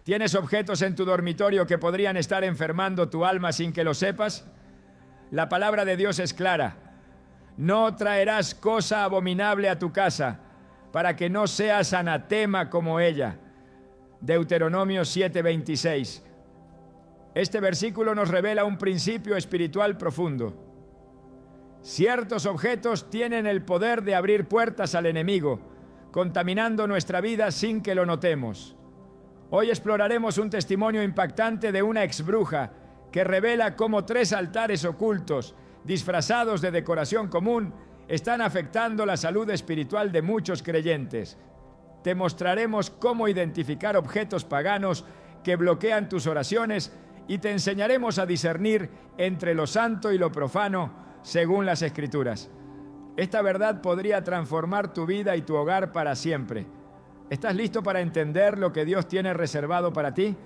¿Tienes objetos en tu dormitorio que podrían estar enfermando tu alma sin que lo sepas? La palabra de Dios es clara. No traerás cosa abominable a tu casa, para que no seas anatema como ella. Deuteronomio 7:26. Este versículo nos revela un principio espiritual profundo. Ciertos objetos tienen el poder de abrir puertas al enemigo, contaminando nuestra vida sin que lo notemos. Hoy exploraremos un testimonio impactante de una exbruja que revela cómo 3 altares ocultos, disfrazados de decoración común, están afectando la salud espiritual de muchos creyentes. Te mostraremos cómo identificar objetos paganos que bloquean tus oraciones y te enseñaremos a discernir entre lo santo y lo profano según las Escrituras. Esta verdad podría transformar tu vida y tu hogar para siempre. ¿Estás listo para entender lo que Dios tiene reservado para ti?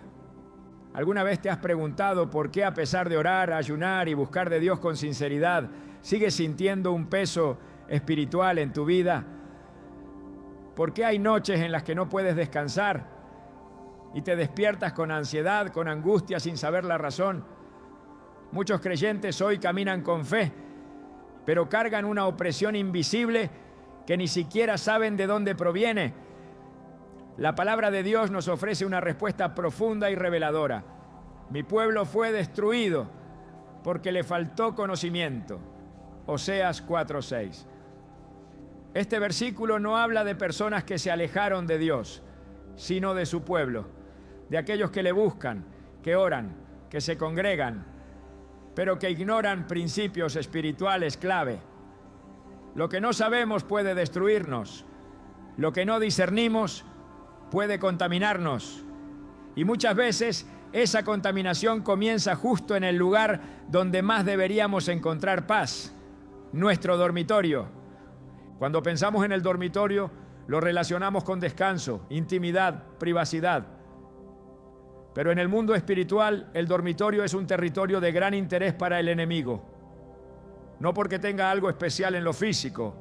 ¿Alguna vez te has preguntado por qué, a pesar de orar, ayunar y buscar de Dios con sinceridad, sigues sintiendo un peso espiritual en tu vida? ¿Por qué hay noches en las que no puedes descansar y te despiertas con ansiedad, con angustia, sin saber la razón? Muchos creyentes hoy caminan con fe, pero cargan una opresión invisible que ni siquiera saben de dónde proviene. La palabra de Dios nos ofrece una respuesta profunda y reveladora. Mi pueblo fue destruido porque le faltó conocimiento. Oseas 4:6. Este versículo no habla de personas que se alejaron de Dios, sino de su pueblo, de aquellos que le buscan, que oran, que se congregan, pero que ignoran principios espirituales clave. Lo que no sabemos puede destruirnos. Lo que no discernimos puede contaminarnos. Y muchas veces esa contaminación comienza justo en el lugar donde más deberíamos encontrar paz, nuestro dormitorio. Cuando pensamos en el dormitorio, lo relacionamos con descanso, intimidad, privacidad. Pero en el mundo espiritual, el dormitorio es un territorio de gran interés para el enemigo. No porque tenga algo especial en lo físico,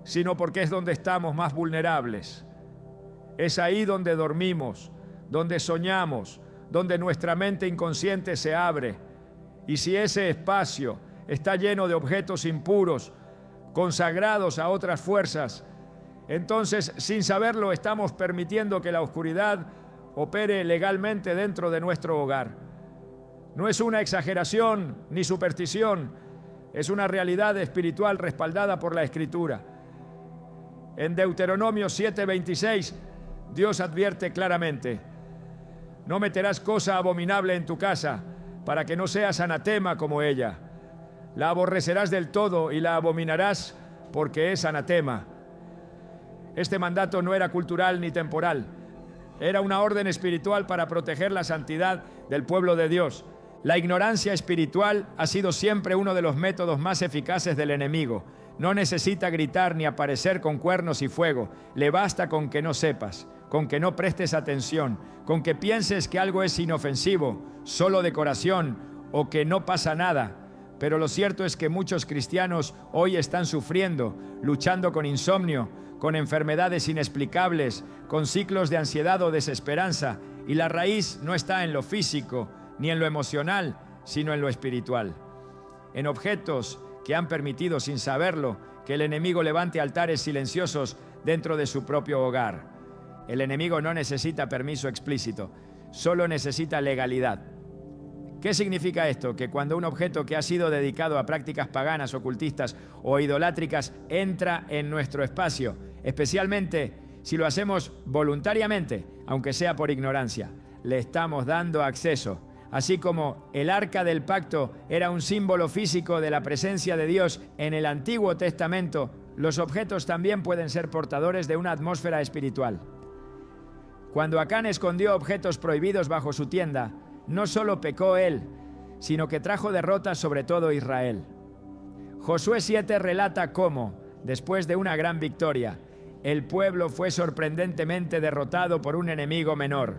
sino porque es donde estamos más vulnerables. Es ahí donde dormimos, donde soñamos, donde nuestra mente inconsciente se abre. Y si ese espacio está lleno de objetos impuros, consagrados a otras fuerzas, entonces, sin saberlo, estamos permitiendo que la oscuridad opere legalmente dentro de nuestro hogar. No es una exageración ni superstición, es una realidad espiritual respaldada por la Escritura. En Deuteronomio 7:26, Dios advierte claramente: no meterás cosa abominable en tu casa, para que no seas anatema como ella. La aborrecerás del todo y la abominarás porque es anatema. Este mandato no era cultural ni temporal. Era una orden espiritual para proteger la santidad del pueblo de Dios. La ignorancia espiritual ha sido siempre uno de los métodos más eficaces del enemigo. No necesita gritar ni aparecer con cuernos y fuego. Le basta con que no sepas, con que no prestes atención, con que pienses que algo es inofensivo, solo decoración o que no pasa nada. Pero lo cierto es que muchos cristianos hoy están sufriendo, luchando con insomnio, con enfermedades inexplicables, con ciclos de ansiedad o desesperanza, y la raíz no está en lo físico ni en lo emocional, sino en lo espiritual. En objetos que han permitido, sin saberlo, que el enemigo levante altares silenciosos dentro de su propio hogar. El enemigo no necesita permiso explícito, solo necesita legalidad. ¿Qué significa esto? Que cuando un objeto que ha sido dedicado a prácticas paganas, ocultistas o idolátricas entra en nuestro espacio, especialmente si lo hacemos voluntariamente, aunque sea por ignorancia, le estamos dando acceso. Así como el arca del pacto era un símbolo físico de la presencia de Dios en el Antiguo Testamento, los objetos también pueden ser portadores de una atmósfera espiritual. Cuando Acán escondió objetos prohibidos bajo su tienda, no solo pecó él, sino que trajo derrotas sobre todo Israel. Josué 7 relata cómo, después de una gran victoria, el pueblo fue sorprendentemente derrotado por un enemigo menor.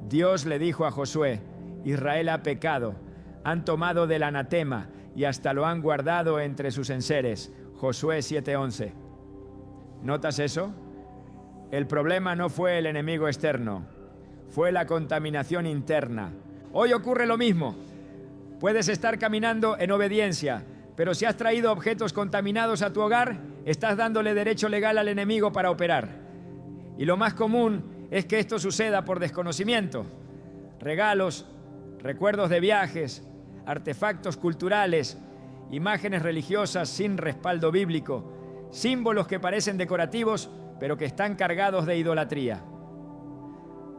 Dios le dijo a Josué: Israel ha pecado, han tomado del anatema y hasta lo han guardado entre sus enseres. Josué 7:11. ¿Notas eso? El problema no fue el enemigo externo, fue la contaminación interna. Hoy ocurre lo mismo. Puedes estar caminando en obediencia, pero si has traído objetos contaminados a tu hogar, estás dándole derecho legal al enemigo para operar. Y lo más común es que esto suceda por desconocimiento. Regalos, recuerdos de viajes, artefactos culturales, imágenes religiosas sin respaldo bíblico, símbolos que parecen decorativos, pero que están cargados de idolatría.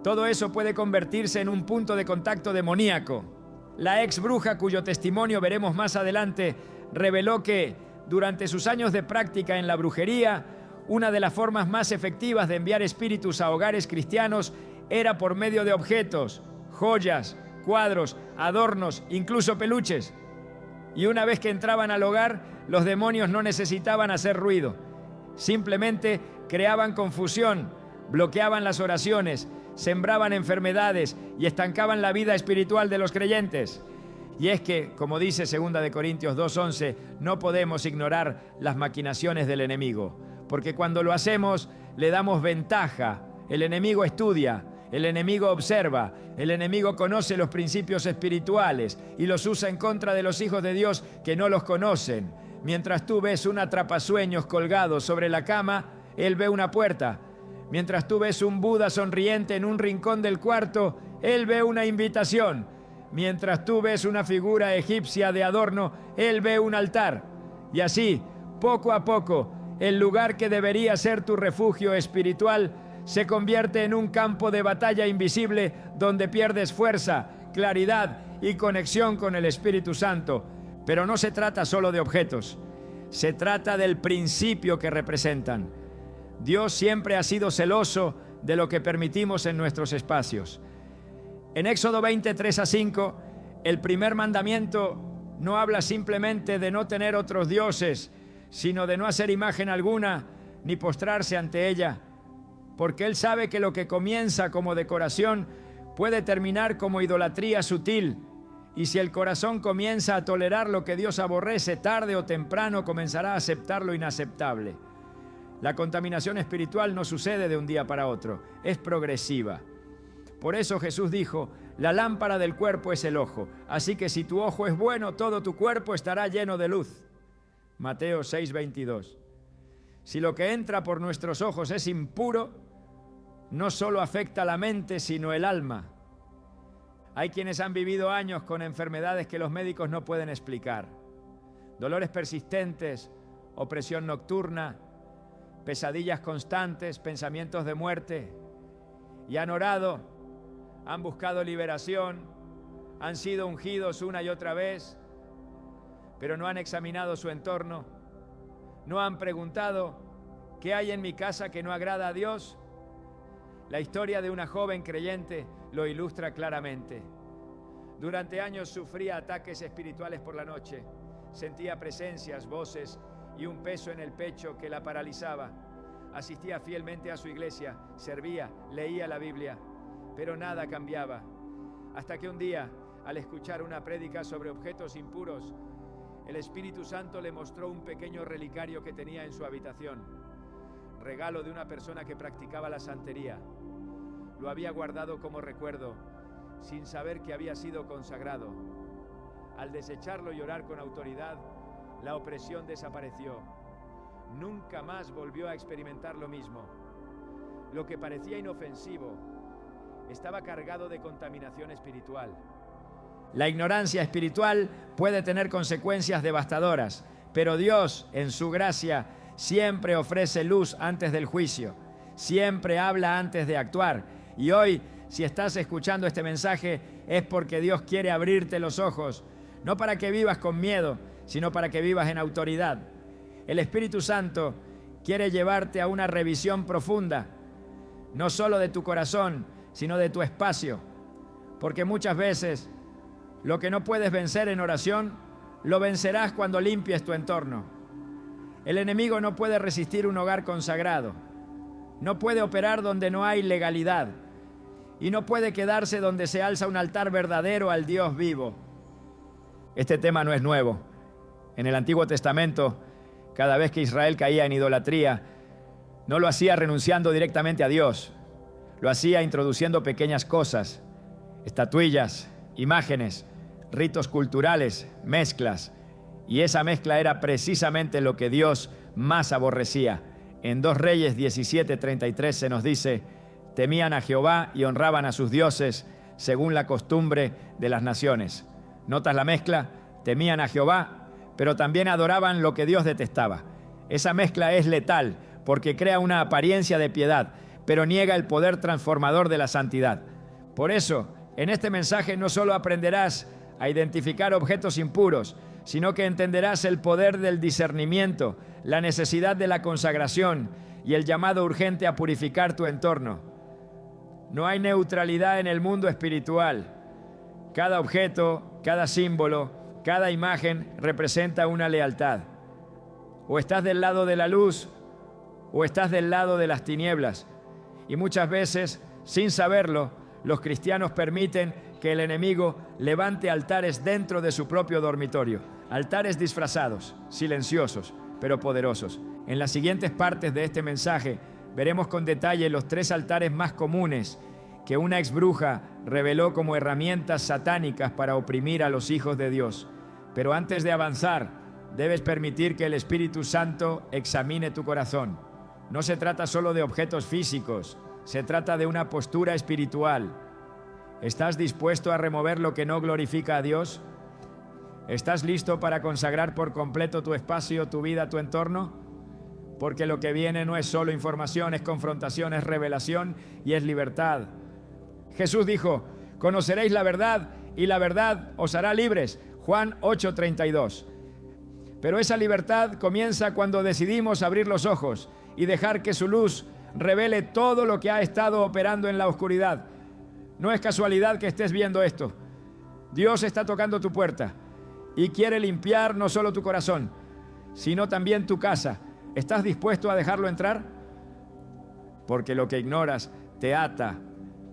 Todo eso puede convertirse en un punto de contacto demoníaco. La ex bruja, cuyo testimonio veremos más adelante, reveló que, durante sus años de práctica en la brujería, una de las formas más efectivas de enviar espíritus a hogares cristianos era por medio de objetos, joyas, cuadros, adornos, incluso peluches. Y una vez que entraban al hogar, los demonios no necesitaban hacer ruido. Simplemente creaban confusión, bloqueaban las oraciones, sembraban enfermedades y estancaban la vida espiritual de los creyentes. Y es que, como dice 2 Corintios 2:11, no podemos ignorar las maquinaciones del enemigo, porque cuando lo hacemos, le damos ventaja. El enemigo estudia, el enemigo observa, el enemigo conoce los principios espirituales y los usa en contra de los hijos de Dios que no los conocen. Mientras tú ves un atrapasueños colgado sobre la cama, él ve una puerta. Mientras tú ves un Buda sonriente en un rincón del cuarto, él ve una invitación. Mientras tú ves una figura egipcia de adorno, él ve un altar. Y así, poco a poco, el lugar que debería ser tu refugio espiritual se convierte en un campo de batalla invisible donde pierdes fuerza, claridad y conexión con el Espíritu Santo. Pero no se trata solo de objetos, se trata del principio que representan. Dios siempre ha sido celoso de lo que permitimos en nuestros espacios. En Éxodo 20, 3-5, el primer mandamiento no habla simplemente de no tener otros dioses, sino de no hacer imagen alguna ni postrarse ante ella, porque Él sabe que lo que comienza como decoración puede terminar como idolatría sutil, y si el corazón comienza a tolerar lo que Dios aborrece, tarde o temprano comenzará a aceptar lo inaceptable. La contaminación espiritual no sucede de un día para otro, es progresiva. Por eso Jesús dijo, la lámpara del cuerpo es el ojo, así que si tu ojo es bueno, todo tu cuerpo estará lleno de luz. Mateo 6:22. Si lo que entra por nuestros ojos es impuro, no solo afecta la mente, sino el alma. Hay quienes han vivido años con enfermedades que los médicos no pueden explicar. Dolores persistentes, opresión nocturna, pesadillas constantes, pensamientos de muerte. Y han orado, han buscado liberación, han sido ungidos una y otra vez, pero no han examinado su entorno, no han preguntado, ¿qué hay en mi casa que no agrada a Dios? La historia de una joven creyente lo ilustra claramente. Durante años sufría ataques espirituales por la noche, sentía presencias, voces y un peso en el pecho que la paralizaba. Asistía fielmente a su iglesia, servía, leía la Biblia, pero nada cambiaba. Hasta que un día, al escuchar una prédica sobre objetos impuros, el Espíritu Santo le mostró un pequeño relicario que tenía en su habitación, regalo de una persona que practicaba la santería. Lo había guardado como recuerdo, sin saber que había sido consagrado. Al desecharlo y orar con autoridad, la opresión desapareció. Nunca más volvió a experimentar lo mismo. Lo que parecía inofensivo estaba cargado de contaminación espiritual. La ignorancia espiritual puede tener consecuencias devastadoras, pero Dios, en su gracia, siempre ofrece luz antes del juicio, siempre habla antes de actuar. Y hoy, si estás escuchando este mensaje, es porque Dios quiere abrirte los ojos, no para que vivas con miedo, sino para que vivas en autoridad. El Espíritu Santo quiere llevarte a una revisión profunda, no solo de tu corazón, sino de tu espacio, porque muchas veces lo que no puedes vencer en oración, lo vencerás cuando limpies tu entorno. El enemigo no puede resistir un hogar consagrado, no puede operar donde no hay legalidad y no puede quedarse donde se alza un altar verdadero al Dios vivo. Este tema no es nuevo. En el Antiguo Testamento, cada vez que Israel caía en idolatría, no lo hacía renunciando directamente a Dios. Lo hacía introduciendo pequeñas cosas, estatuillas, imágenes, ritos culturales, mezclas. Y esa mezcla era precisamente lo que Dios más aborrecía. En 2 Reyes 17:33 se nos dice: temían a Jehová y honraban a sus dioses según la costumbre de las naciones. ¿Notas la mezcla? Temían a Jehová, pero también adoraban lo que Dios detestaba. Esa mezcla es letal porque crea una apariencia de piedad, pero niega el poder transformador de la santidad. Por eso, en este mensaje no solo aprenderás a identificar objetos impuros, sino que entenderás el poder del discernimiento, la necesidad de la consagración y el llamado urgente a purificar tu entorno. No hay neutralidad en el mundo espiritual. Cada objeto, cada símbolo, cada imagen representa una lealtad. O estás del lado de la luz o estás del lado de las tinieblas. Y muchas veces, sin saberlo, los cristianos permiten que el enemigo levante altares dentro de su propio dormitorio. Altares disfrazados, silenciosos, pero poderosos. En las siguientes partes de este mensaje veremos con detalle los 3 altares más comunes que una exbruja reveló como herramientas satánicas para oprimir a los hijos de Dios. Pero antes de avanzar, debes permitir que el Espíritu Santo examine tu corazón. No se trata solo de objetos físicos, se trata de una postura espiritual. ¿Estás dispuesto a remover lo que no glorifica a Dios? ¿Estás listo para consagrar por completo tu espacio, tu vida, tu entorno? Porque lo que viene no es solo información, es confrontación, es revelación y es libertad. Jesús dijo: conoceréis la verdad y la verdad os hará libres. Juan 8:32. Pero esa libertad comienza cuando decidimos abrir los ojos y dejar que su luz revele todo lo que ha estado operando en la oscuridad. No es casualidad que estés viendo esto. Dios está tocando tu puerta y quiere limpiar no solo tu corazón, sino también tu casa. ¿Estás dispuesto a dejarlo entrar? Porque lo que ignoras te ata,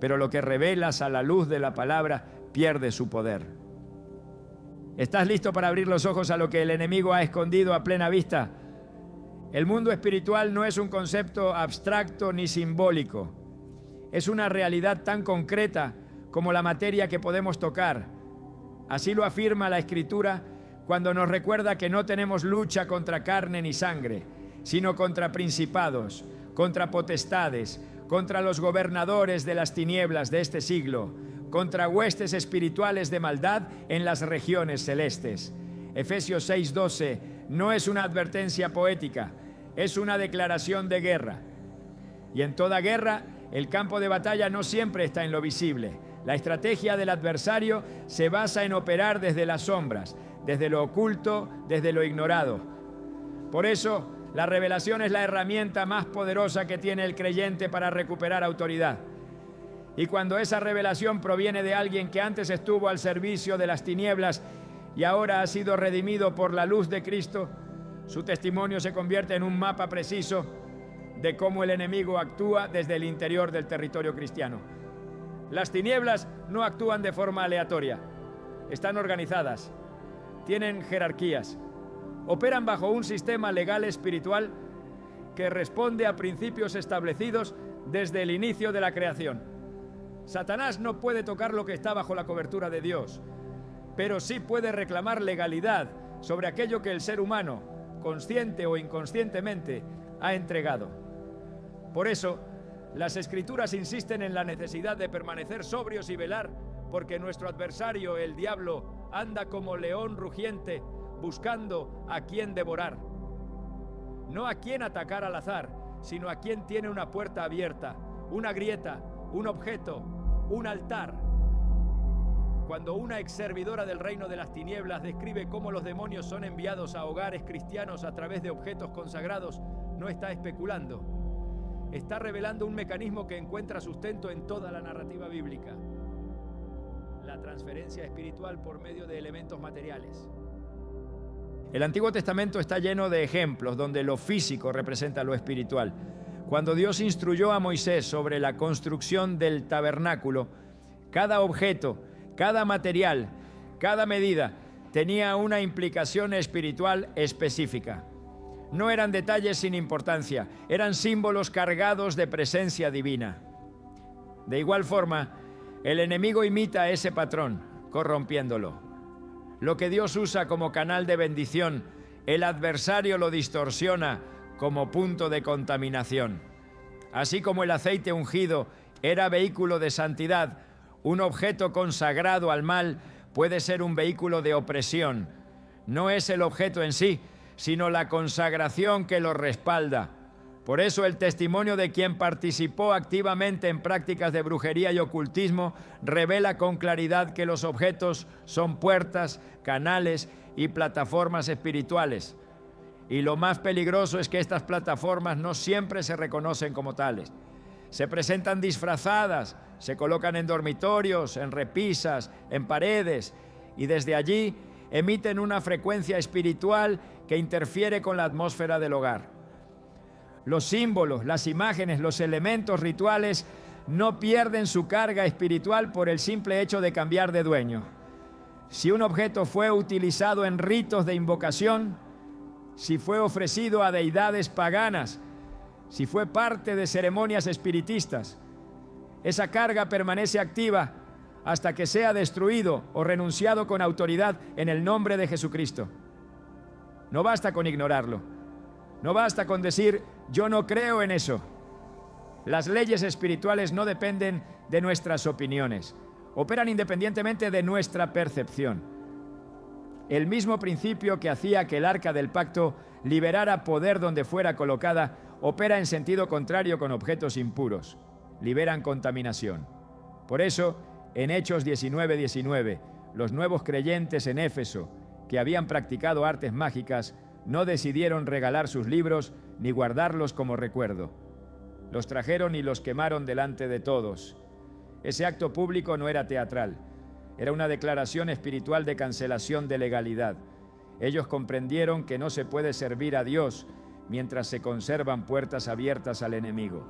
pero lo que revelas a la luz de la palabra pierde su poder. ¿Estás listo para abrir los ojos a lo que el enemigo ha escondido a plena vista? El mundo espiritual no es un concepto abstracto ni simbólico. Es una realidad tan concreta como la materia que podemos tocar. Así lo afirma la Escritura cuando nos recuerda que no tenemos lucha contra carne ni sangre, sino contra principados, contra potestades, contra los gobernadores de las tinieblas de este siglo, contra huestes espirituales de maldad en las regiones celestes. Efesios 6:12 no es una advertencia poética, es una declaración de guerra. Y en toda guerra, el campo de batalla no siempre está en lo visible. La estrategia del adversario se basa en operar desde las sombras, desde lo oculto, desde lo ignorado. Por eso, la revelación es la herramienta más poderosa que tiene el creyente para recuperar autoridad. Y cuando esa revelación proviene de alguien que antes estuvo al servicio de las tinieblas y ahora ha sido redimido por la luz de Cristo, su testimonio se convierte en un mapa preciso de cómo el enemigo actúa desde el interior del territorio cristiano. Las tinieblas no actúan de forma aleatoria, están organizadas, tienen jerarquías, operan bajo un sistema legal espiritual que responde a principios establecidos desde el inicio de la creación. Satanás no puede tocar lo que está bajo la cobertura de Dios, pero sí puede reclamar legalidad sobre aquello que el ser humano, consciente o inconscientemente, ha entregado. Por eso, las Escrituras insisten en la necesidad de permanecer sobrios y velar, porque nuestro adversario, el diablo, anda como león rugiente, buscando a quien devorar. No a quien atacar al azar, sino a quien tiene una puerta abierta, una grieta, un objeto, un altar. Cuando una exservidora del reino de las tinieblas describe cómo los demonios son enviados a hogares cristianos a través de objetos consagrados, no está especulando. Está revelando un mecanismo que encuentra sustento en toda la narrativa bíblica: la transferencia espiritual por medio de elementos materiales. El Antiguo Testamento está lleno de ejemplos donde lo físico representa lo espiritual. Cuando Dios instruyó a Moisés sobre la construcción del tabernáculo, cada objeto, cada material, cada medida tenía una implicación espiritual específica. No eran detalles sin importancia, eran símbolos cargados de presencia divina. De igual forma, el enemigo imita ese patrón, corrompiéndolo. Lo que Dios usa como canal de bendición, el adversario lo distorsiona como punto de contaminación. Así como el aceite ungido era vehículo de santidad, un objeto consagrado al mal puede ser un vehículo de opresión. No es el objeto en sí, sino la consagración que lo respalda. Por eso el testimonio de quien participó activamente en prácticas de brujería y ocultismo revela con claridad que los objetos son puertas, canales y plataformas espirituales. Y lo más peligroso es que estas plataformas no siempre se reconocen como tales. Se presentan disfrazadas, se colocan en dormitorios, en repisas, en paredes, y desde allí emiten una frecuencia espiritual que interfiere con la atmósfera del hogar. Los símbolos, las imágenes, los elementos rituales no pierden su carga espiritual por el simple hecho de cambiar de dueño. Si un objeto fue utilizado en ritos de invocación, si fue ofrecido a deidades paganas, si fue parte de ceremonias espiritistas, esa carga permanece activa hasta que sea destruido o renunciado con autoridad en el nombre de Jesucristo. No basta con ignorarlo. No basta con decir, yo no creo en eso. Las leyes espirituales no dependen de nuestras opiniones. Operan independientemente de nuestra percepción. El mismo principio que hacía que el arca del pacto liberara poder donde fuera colocada, opera en sentido contrario con objetos impuros. Liberan contaminación. Por eso, en Hechos 19:19, los nuevos creyentes en Éfeso, que habían practicado artes mágicas, no decidieron regalar sus libros ni guardarlos como recuerdo. Los trajeron y los quemaron delante de todos. Ese acto público no era teatral, era una declaración espiritual de cancelación de legalidad. Ellos comprendieron que no se puede servir a Dios mientras se conservan puertas abiertas al enemigo.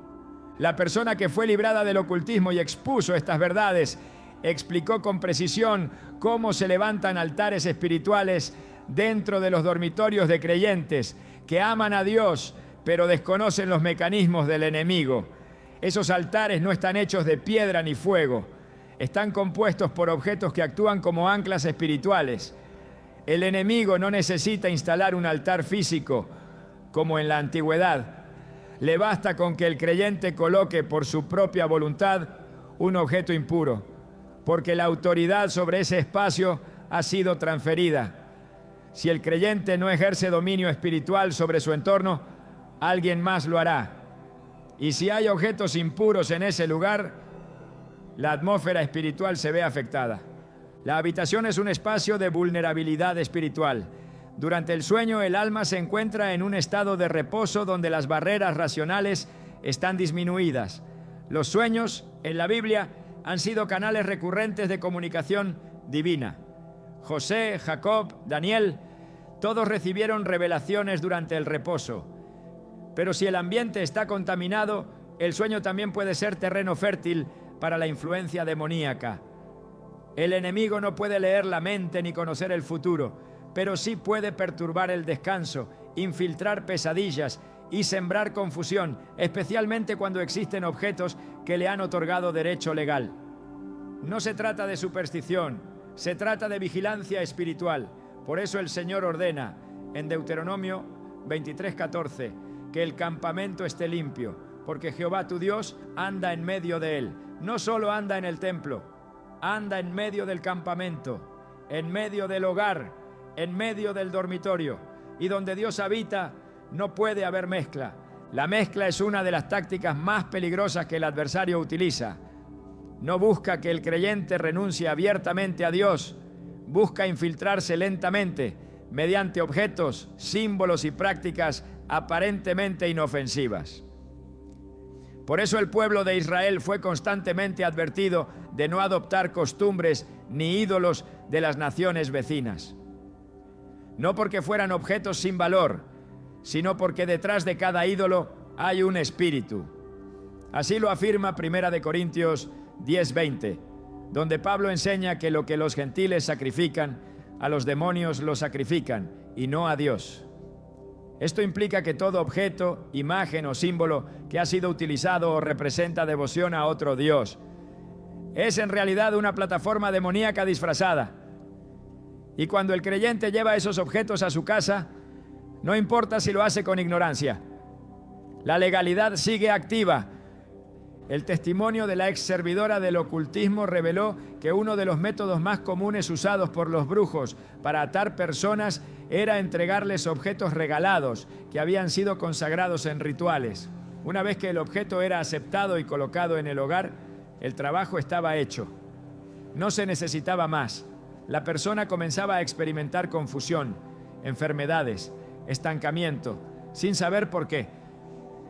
La persona que fue librada del ocultismo y expuso estas verdades explicó con precisión cómo se levantan altares espirituales dentro de los dormitorios de creyentes que aman a Dios, pero desconocen los mecanismos del enemigo. Esos altares no están hechos de piedra ni fuego, están compuestos por objetos que actúan como anclas espirituales. El enemigo no necesita instalar un altar físico como en la antigüedad. Le basta con que el creyente coloque por su propia voluntad un objeto impuro, porque la autoridad sobre ese espacio ha sido transferida. Si el creyente no ejerce dominio espiritual sobre su entorno, alguien más lo hará. Y si hay objetos impuros en ese lugar, la atmósfera espiritual se ve afectada. La habitación es un espacio de vulnerabilidad espiritual. Durante el sueño, el alma se encuentra en un estado de reposo donde las barreras racionales están disminuidas. Los sueños, en la Biblia, han sido canales recurrentes de comunicación divina. José, Jacob, Daniel, todos recibieron revelaciones durante el reposo. Pero si el ambiente está contaminado, el sueño también puede ser terreno fértil para la influencia demoníaca. El enemigo no puede leer la mente ni conocer el futuro, pero sí puede perturbar el descanso, infiltrar pesadillas y sembrar confusión, especialmente cuando existen objetos que le han otorgado derecho legal. No se trata de superstición, se trata de vigilancia espiritual. Por eso el Señor ordena en Deuteronomio 23:14 que el campamento esté limpio, porque Jehová tu Dios anda en medio de él. No solo anda en el templo, anda en medio del campamento, en medio del hogar, en medio del dormitorio. Y donde Dios habita no puede haber mezcla. La mezcla es una de las tácticas más peligrosas que el adversario utiliza. No busca que el creyente renuncie abiertamente a Dios, busca infiltrarse lentamente mediante objetos, símbolos y prácticas aparentemente inofensivas. Por eso el pueblo de Israel fue constantemente advertido de no adoptar costumbres ni ídolos de las naciones vecinas. No porque fueran objetos sin valor, sino porque detrás de cada ídolo hay un espíritu. Así lo afirma 1 Corintios 10:20, donde Pablo enseña que lo que los gentiles sacrifican, a los demonios lo sacrifican y no a Dios. Esto implica que todo objeto, imagen o símbolo que ha sido utilizado o representa devoción a otro Dios es en realidad una plataforma demoníaca disfrazada. Y cuando el creyente lleva esos objetos a su casa, no importa si lo hace con ignorancia, la legalidad sigue activa. El testimonio de la ex servidora del ocultismo reveló que uno de los métodos más comunes usados por los brujos para atar personas era entregarles objetos regalados que habían sido consagrados en rituales. Una vez que el objeto era aceptado y colocado en el hogar, el trabajo estaba hecho. No se necesitaba más. La persona comenzaba a experimentar confusión, enfermedades, estancamiento, sin saber por qué.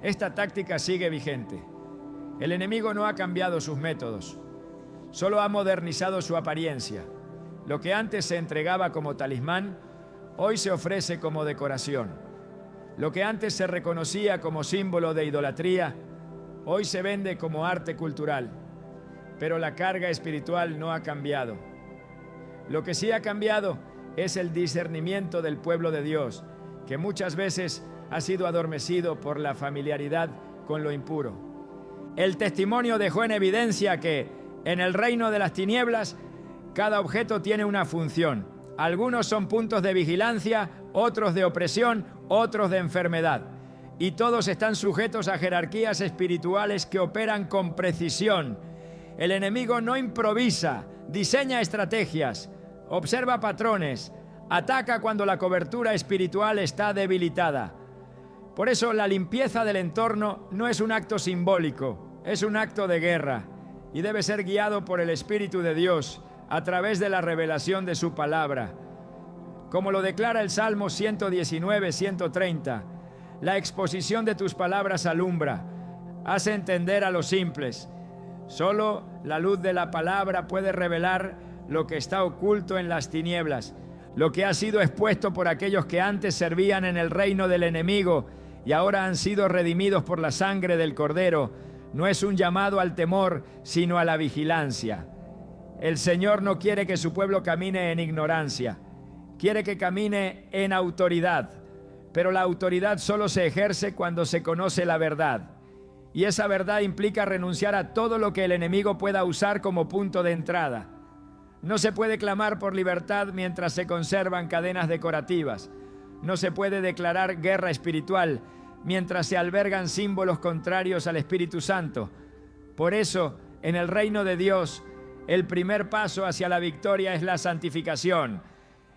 Esta táctica sigue vigente. El enemigo no ha cambiado sus métodos, solo ha modernizado su apariencia. Lo que antes se entregaba como talismán, hoy se ofrece como decoración. Lo que antes se reconocía como símbolo de idolatría, hoy se vende como arte cultural. Pero la carga espiritual no ha cambiado. Lo que sí ha cambiado es el discernimiento del pueblo de Dios, que muchas veces ha sido adormecido por la familiaridad con lo impuro. El testimonio dejó en evidencia que en el reino de las tinieblas cada objeto tiene una función. Algunos son puntos de vigilancia, otros de opresión, otros de enfermedad. Y todos están sujetos a jerarquías espirituales que operan con precisión. El enemigo no improvisa, diseña estrategias, observa patrones, ataca cuando la cobertura espiritual está debilitada. Por eso la limpieza del entorno no es un acto simbólico, es un acto de guerra y debe ser guiado por el Espíritu de Dios a través de la revelación de su palabra. Como lo declara el Salmo 119-130, la exposición de tus palabras alumbra, hace entender a los simples. Solo la luz de la palabra puede revelar lo que está oculto en las tinieblas, lo que ha sido expuesto por aquellos que antes servían en el reino del enemigo y ahora han sido redimidos por la sangre del Cordero. No es un llamado al temor, sino a la vigilancia. El Señor no quiere que su pueblo camine en ignorancia, quiere que camine en autoridad, pero la autoridad solo se ejerce cuando se conoce la verdad. Y esa verdad implica renunciar a todo lo que el enemigo pueda usar como punto de entrada. No se puede clamar por libertad mientras se conservan cadenas decorativas. No se puede declarar guerra espiritual mientras se albergan símbolos contrarios al Espíritu Santo. Por eso, en el reino de Dios, el primer paso hacia la victoria es la santificación.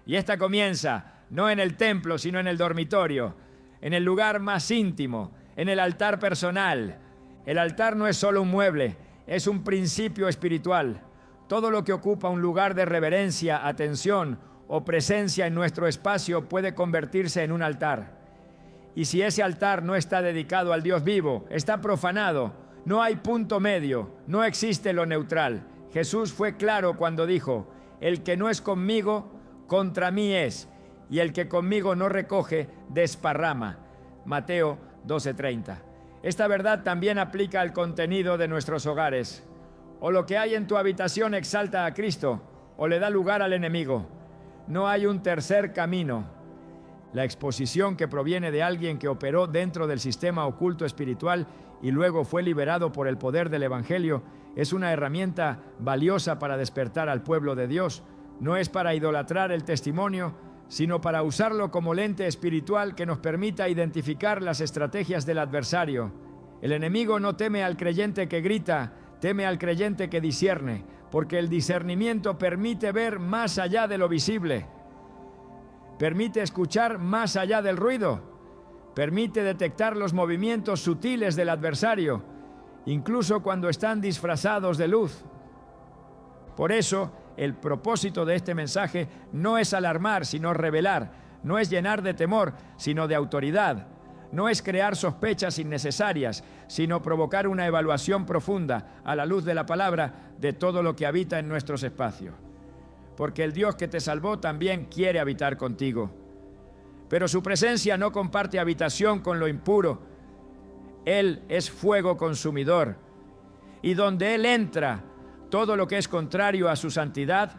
Y esta comienza no en el templo, sino en el dormitorio, en el lugar más íntimo, en el altar personal. El altar no es solo un mueble, es un principio espiritual. Todo lo que ocupa un lugar de reverencia, atención o presencia en nuestro espacio puede convertirse en un altar. Y si ese altar no está dedicado al Dios vivo, está profanado. No hay punto medio, no existe lo neutral. Jesús fue claro cuando dijo: el que no es conmigo, contra mí es, y el que conmigo no recoge, desparrama. Mateo 12:30. Esta verdad también aplica al contenido de nuestros hogares. O lo que hay en tu habitación exalta a Cristo, o le da lugar al enemigo. No hay un tercer camino. La exposición que proviene de alguien que operó dentro del sistema oculto espiritual y luego fue liberado por el poder del Evangelio es una herramienta valiosa para despertar al pueblo de Dios. No es para idolatrar el testimonio, sino para usarlo como lente espiritual que nos permita identificar las estrategias del adversario. El enemigo no teme al creyente que grita, teme al creyente que discierne, porque el discernimiento permite ver más allá de lo visible, permite escuchar más allá del ruido, permite detectar los movimientos sutiles del adversario, incluso cuando están disfrazados de luz. Por eso, el propósito de este mensaje no es alarmar, sino revelar. No es llenar de temor, sino de autoridad. No es crear sospechas innecesarias, sino provocar una evaluación profunda, a la luz de la palabra, de todo lo que habita en nuestros espacios. Porque el Dios que te salvó también quiere habitar contigo. Pero su presencia no comparte habitación con lo impuro. Él es fuego consumidor. Y donde Él entra, todo lo que es contrario a su santidad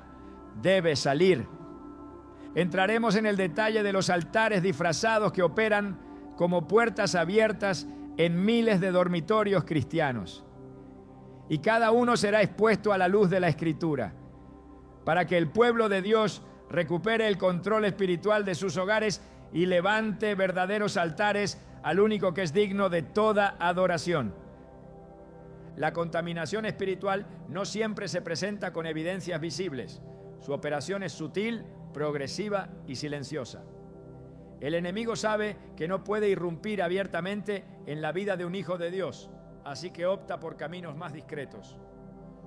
debe salir. Entraremos en el detalle de los altares disfrazados que operan como puertas abiertas en miles de dormitorios cristianos. Y cada uno será expuesto a la luz de la Escritura, para que el pueblo de Dios recupere el control espiritual de sus hogares y levante verdaderos altares al único que es digno de toda adoración. La contaminación espiritual no siempre se presenta con evidencias visibles. Su operación es sutil, progresiva y silenciosa. El enemigo sabe que no puede irrumpir abiertamente en la vida de un hijo de Dios, así que opta por caminos más discretos.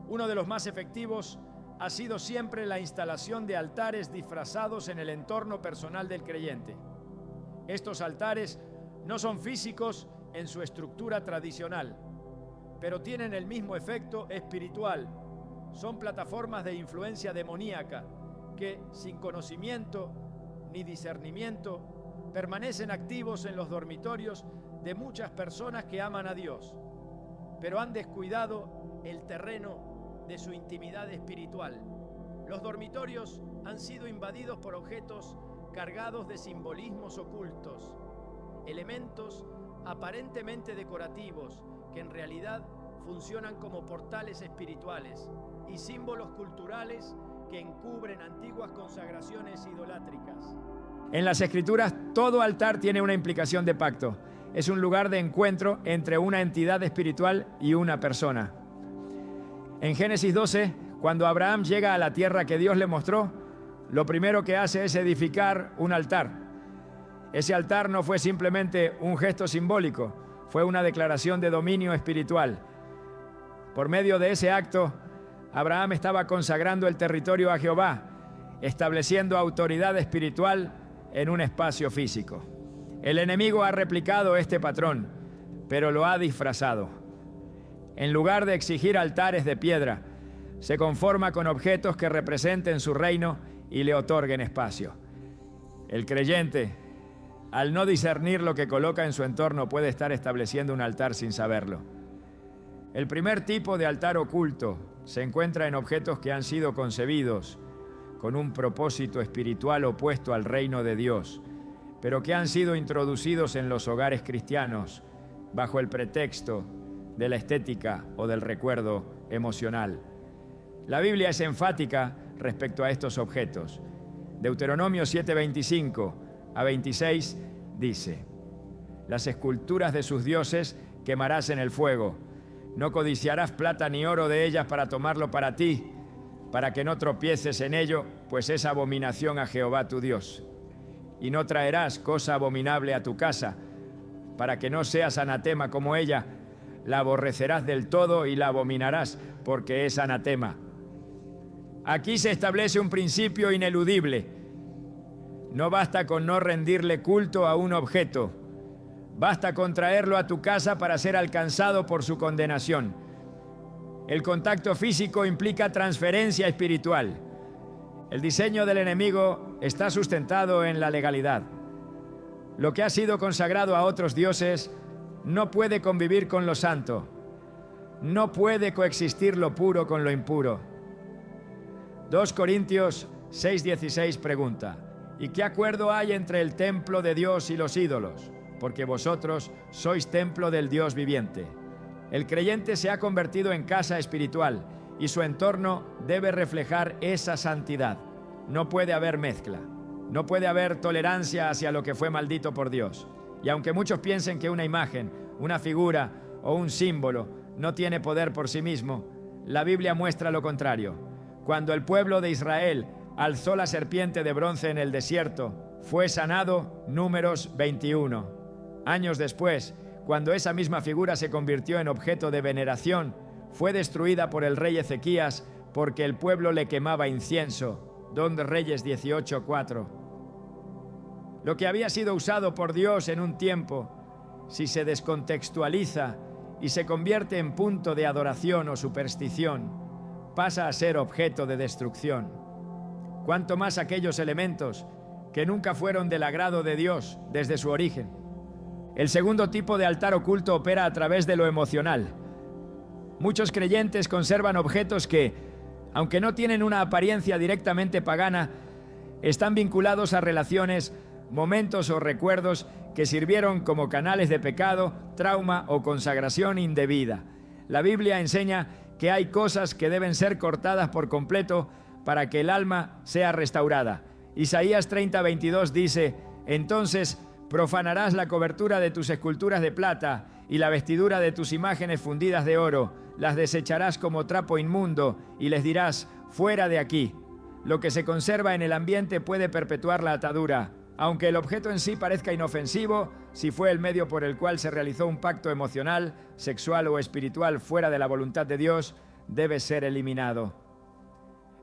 Uno de los más efectivos ha sido siempre la instalación de altares disfrazados en el entorno personal del creyente. Estos altares no son físicos en su estructura tradicional, pero tienen el mismo efecto espiritual. Son plataformas de influencia demoníaca que, sin conocimiento ni discernimiento, permanecen activos en los dormitorios de muchas personas que aman a Dios, pero han descuidado el terreno de su intimidad espiritual. Los dormitorios han sido invadidos por objetos cargados de simbolismos ocultos, elementos aparentemente decorativos que en realidad funcionan como portales espirituales y símbolos culturales que encubren antiguas consagraciones idolátricas. En las Escrituras, todo altar tiene una implicación de pacto. Es un lugar de encuentro entre una entidad espiritual y una persona. En Génesis 12, cuando Abraham llega a la tierra que Dios le mostró, lo primero que hace es edificar un altar. Ese altar no fue simplemente un gesto simbólico, fue una declaración de dominio espiritual. Por medio de ese acto, Abraham estaba consagrando el territorio a Jehová, estableciendo autoridad espiritual en un espacio físico. El enemigo ha replicado este patrón, pero lo ha disfrazado. En lugar de exigir altares de piedra, se conforma con objetos que representen su reino y le otorguen espacio. El creyente, al no discernir lo que coloca en su entorno, puede estar estableciendo un altar sin saberlo. El primer tipo de altar oculto se encuentra en objetos que han sido concebidos con un propósito espiritual opuesto al reino de Dios, pero que han sido introducidos en los hogares cristianos bajo el pretexto de la estética o del recuerdo emocional. La Biblia es enfática respecto a estos objetos. Deuteronomio 7:25 a 26 dice: las esculturas de sus dioses quemarás en el fuego. No codiciarás plata ni oro de ellas para tomarlo para ti, para que no tropieces en ello, pues es abominación a Jehová tu Dios. Y no traerás cosa abominable a tu casa, para que no seas anatema como ella. La aborrecerás del todo y la abominarás, porque es anatema. Aquí se establece un principio ineludible. No basta con no rendirle culto a un objeto. Basta con traerlo a tu casa para ser alcanzado por su condenación. El contacto físico implica transferencia espiritual. El diseño del enemigo está sustentado en la legalidad. Lo que ha sido consagrado a otros dioses no puede convivir con lo santo. No puede coexistir lo puro con lo impuro. 2 Corintios 6:16 pregunta: ¿y qué acuerdo hay entre el templo de Dios y los ídolos? Porque vosotros sois templo del Dios viviente. El creyente se ha convertido en casa espiritual y su entorno debe reflejar esa santidad. No puede haber mezcla. No puede haber tolerancia hacia lo que fue maldito por Dios. Y aunque muchos piensen que una imagen, una figura o un símbolo no tiene poder por sí mismo, la Biblia muestra lo contrario. Cuando el pueblo de Israel alzó la serpiente de bronce en el desierto, fue sanado. Números 21. Años después, cuando esa misma figura se convirtió en objeto de veneración, fue destruida por el rey Ezequías porque el pueblo le quemaba incienso. 2 Reyes 18:4. Lo que había sido usado por Dios en un tiempo, si se descontextualiza y se convierte en punto de adoración o superstición, pasa a ser objeto de destrucción. Cuanto más aquellos elementos que nunca fueron del agrado de Dios desde su origen. El segundo tipo de altar oculto opera a través de lo emocional. Muchos creyentes conservan objetos que, aunque no tienen una apariencia directamente pagana, están vinculados a relaciones, momentos o recuerdos que sirvieron como canales de pecado, trauma o consagración indebida. La Biblia enseña que hay cosas que deben ser cortadas por completo para que el alma sea restaurada. Isaías 30:22 dice: entonces profanarás la cobertura de tus esculturas de plata y la vestidura de tus imágenes fundidas de oro, las desecharás como trapo inmundo y les dirás: fuera de aquí. Lo que se conserva en el ambiente puede perpetuar la atadura. Aunque el objeto en sí parezca inofensivo, si fue el medio por el cual se realizó un pacto emocional, sexual o espiritual fuera de la voluntad de Dios, debe ser eliminado.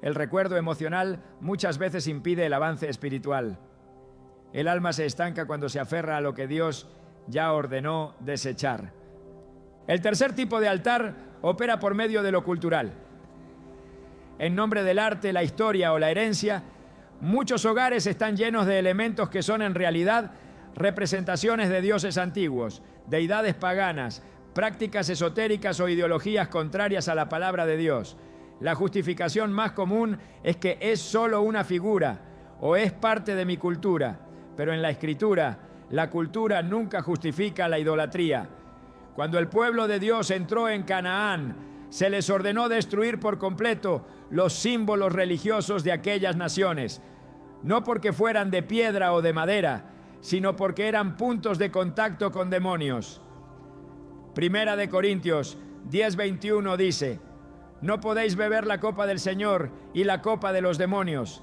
El recuerdo emocional muchas veces impide el avance espiritual. El alma se estanca cuando se aferra a lo que Dios ya ordenó desechar. El tercer tipo de altar opera por medio de lo cultural. En nombre del arte, la historia o la herencia, muchos hogares están llenos de elementos que son en realidad representaciones de dioses antiguos, deidades paganas, prácticas esotéricas o ideologías contrarias a la palabra de Dios. La justificación más común es que es solo una figura o es parte de mi cultura, pero en la Escritura, la cultura nunca justifica la idolatría. Cuando el pueblo de Dios entró en Canaán, se les ordenó destruir por completo los símbolos religiosos de aquellas naciones, no porque fueran de piedra o de madera, sino porque eran puntos de contacto con demonios. Primera de Corintios 10:21 dice: no podéis beber la copa del Señor y la copa de los demonios.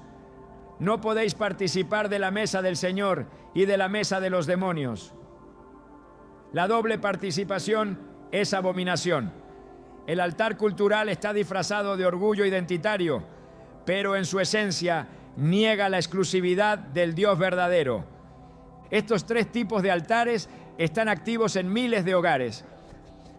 No podéis participar de la mesa del Señor y de la mesa de los demonios. La doble participación es abominación. El altar cultural está disfrazado de orgullo identitario, pero en su esencia niega la exclusividad del Dios verdadero. Estos tres tipos de altares están activos en miles de hogares,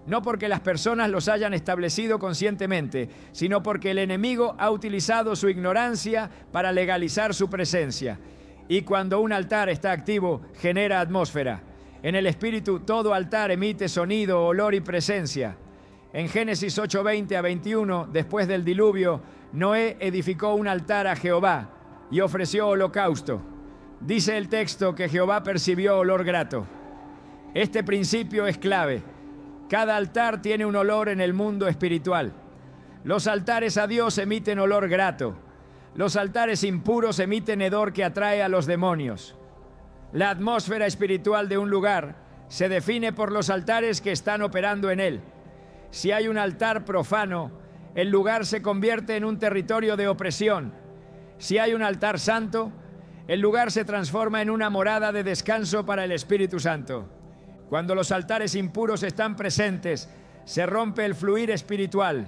no porque las personas los hayan establecido conscientemente, sino porque el enemigo ha utilizado su ignorancia para legalizar su presencia. Y cuando un altar está activo, genera atmósfera. En el espíritu, todo altar emite sonido, olor y presencia. En Génesis 8:20-21, después del diluvio, Noé edificó un altar a Jehová y ofreció holocausto. Dice el texto que Jehová percibió olor grato. Este principio es clave. Cada altar tiene un olor en el mundo espiritual. Los altares a Dios emiten olor grato. Los altares impuros emiten hedor que atrae a los demonios. La atmósfera espiritual de un lugar se define por los altares que están operando en él. Si hay un altar profano, el lugar se convierte en un territorio de opresión. Si hay un altar santo, el lugar se transforma en una morada de descanso para el Espíritu Santo. Cuando los altares impuros están presentes, se rompe el fluir espiritual.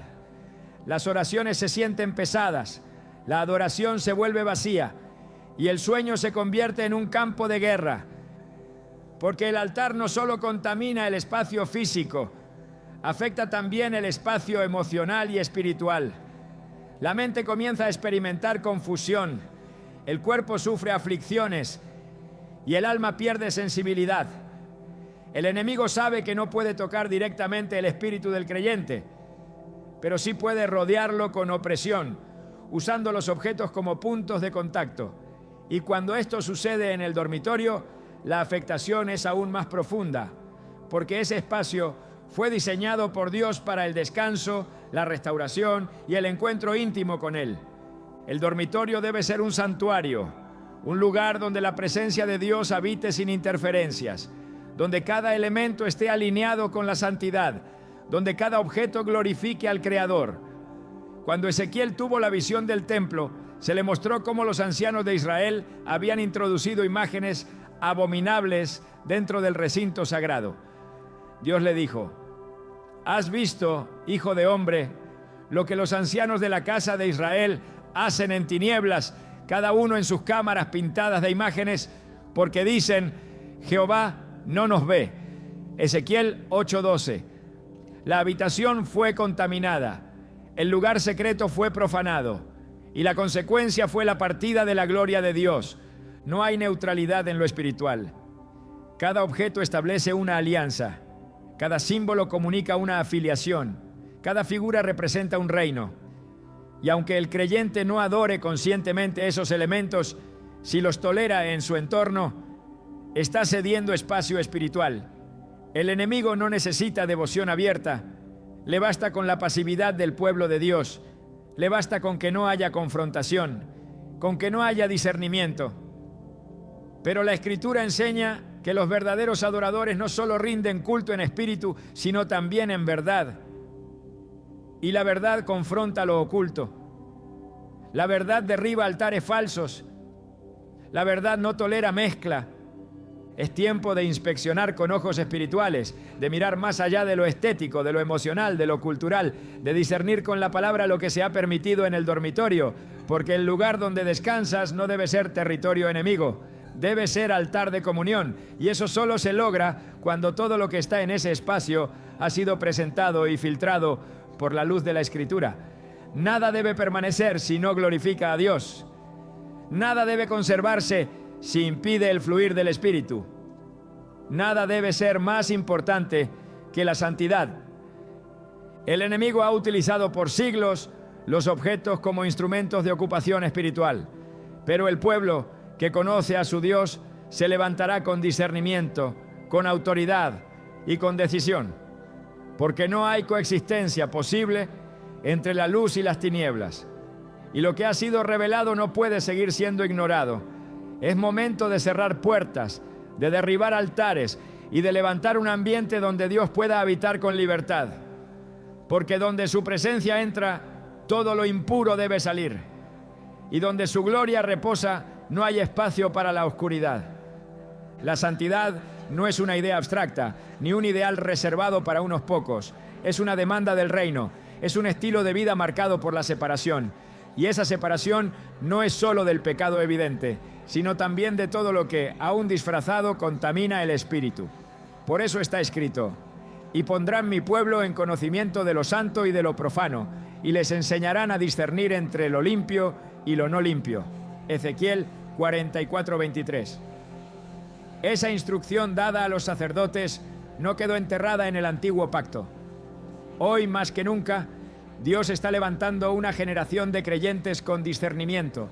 Las oraciones se sienten pesadas, la adoración se vuelve vacía y el sueño se convierte en un campo de guerra. Porque el altar no solo contamina el espacio físico, afecta también el espacio emocional y espiritual. La mente comienza a experimentar confusión, el cuerpo sufre aflicciones y el alma pierde sensibilidad. El enemigo sabe que no puede tocar directamente el espíritu del creyente, pero sí puede rodearlo con opresión, usando los objetos como puntos de contacto. Y cuando esto sucede en el dormitorio, la afectación es aún más profunda, porque ese espacio fue diseñado por Dios para el descanso, la restauración y el encuentro íntimo con Él. El dormitorio debe ser un santuario, un lugar donde la presencia de Dios habite sin interferencias, donde cada elemento esté alineado con la santidad, donde cada objeto glorifique al Creador. Cuando Ezequiel tuvo la visión del templo, se le mostró cómo los ancianos de Israel habían introducido imágenes abominables dentro del recinto sagrado. Dios le dijo: ¿has visto, hijo de hombre, lo que los ancianos de la casa de Israel hacen en tinieblas, cada uno en sus cámaras pintadas de imágenes, porque dicen: Jehová no nos ve? Ezequiel 8:12. La habitación fue contaminada, el lugar secreto fue profanado, y la consecuencia fue la partida de la gloria de Dios. No hay neutralidad en lo espiritual. Cada objeto establece una alianza, cada símbolo comunica una afiliación, cada figura representa un reino. Y aunque el creyente no adore conscientemente esos elementos, Si los tolera en su entorno, está cediendo espacio espiritual. El enemigo no necesita devoción abierta. Le basta con la pasividad del pueblo de Dios. Le basta con que no haya confrontación, con que no haya discernimiento. Pero la Escritura enseña que los verdaderos adoradores no solo rinden culto en espíritu, sino también en verdad. Y la verdad confronta lo oculto. La verdad derriba altares falsos. La verdad no tolera mezcla. Es tiempo de inspeccionar con ojos espirituales, de mirar más allá de lo estético, de lo emocional, de lo cultural, de discernir con la palabra lo que se ha permitido en el dormitorio, porque el lugar donde descansas no debe ser territorio enemigo, debe ser altar de comunión, y eso solo se logra cuando todo lo que está en ese espacio ha sido presentado y filtrado por la luz de la Escritura. Nada debe permanecer si no glorifica a Dios. Nada debe conservarse si impide el fluir del Espíritu. Nada debe ser más importante que la santidad. El enemigo ha utilizado por siglos los objetos como instrumentos de ocupación espiritual, pero el pueblo que conoce a su Dios se levantará con discernimiento, con autoridad y con decisión, porque no hay coexistencia posible entre la luz y las tinieblas, y lo que ha sido revelado no puede seguir siendo ignorado. Es momento de cerrar puertas, de derribar altares y de levantar un ambiente donde Dios pueda habitar con libertad. Porque donde su presencia entra, todo lo impuro debe salir. Y donde su gloria reposa, no hay espacio para la oscuridad. La santidad no es una idea abstracta, ni un ideal reservado para unos pocos. Es una demanda del reino, es un estilo de vida marcado por la separación. Y esa separación no es solo del pecado evidente, sino también de todo lo que, aún disfrazado, contamina el espíritu. Por eso está escrito: y pondrán mi pueblo en conocimiento de lo santo y de lo profano, y les enseñarán a discernir entre lo limpio y lo no limpio. Ezequiel 44:23. Esa instrucción dada a los sacerdotes no quedó enterrada en el antiguo pacto. Hoy más que nunca, Dios está levantando una generación de creyentes con discernimiento,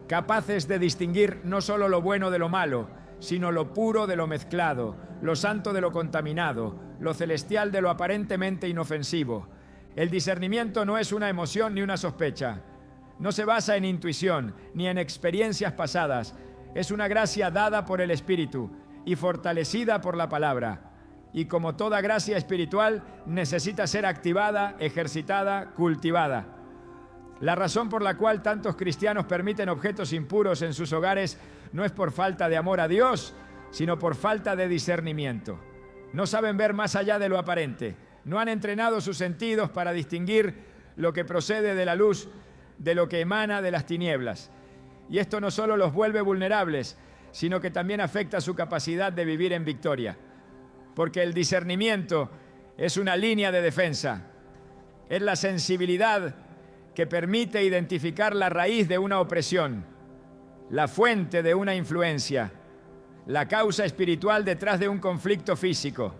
capaces de distinguir no solo lo bueno de lo malo, sino lo puro de lo mezclado, lo santo de lo contaminado, lo celestial de lo aparentemente inofensivo. El discernimiento no es una emoción ni una sospecha. No se basa en intuición ni en experiencias pasadas. Es una gracia dada por el Espíritu y fortalecida por la palabra. Y como toda gracia espiritual, necesita ser activada, ejercitada, cultivada. La razón por la cual tantos cristianos permiten objetos impuros en sus hogares no es por falta de amor a Dios, sino por falta de discernimiento. No saben ver más allá de lo aparente. No han entrenado sus sentidos para distinguir lo que procede de la luz de lo que emana de las tinieblas. Y esto no solo los vuelve vulnerables, sino que también afecta su capacidad de vivir en victoria. Porque el discernimiento es una línea de defensa. Es la sensibilidad que permite identificar la raíz de una opresión, la fuente de una influencia, la causa espiritual detrás de un conflicto físico.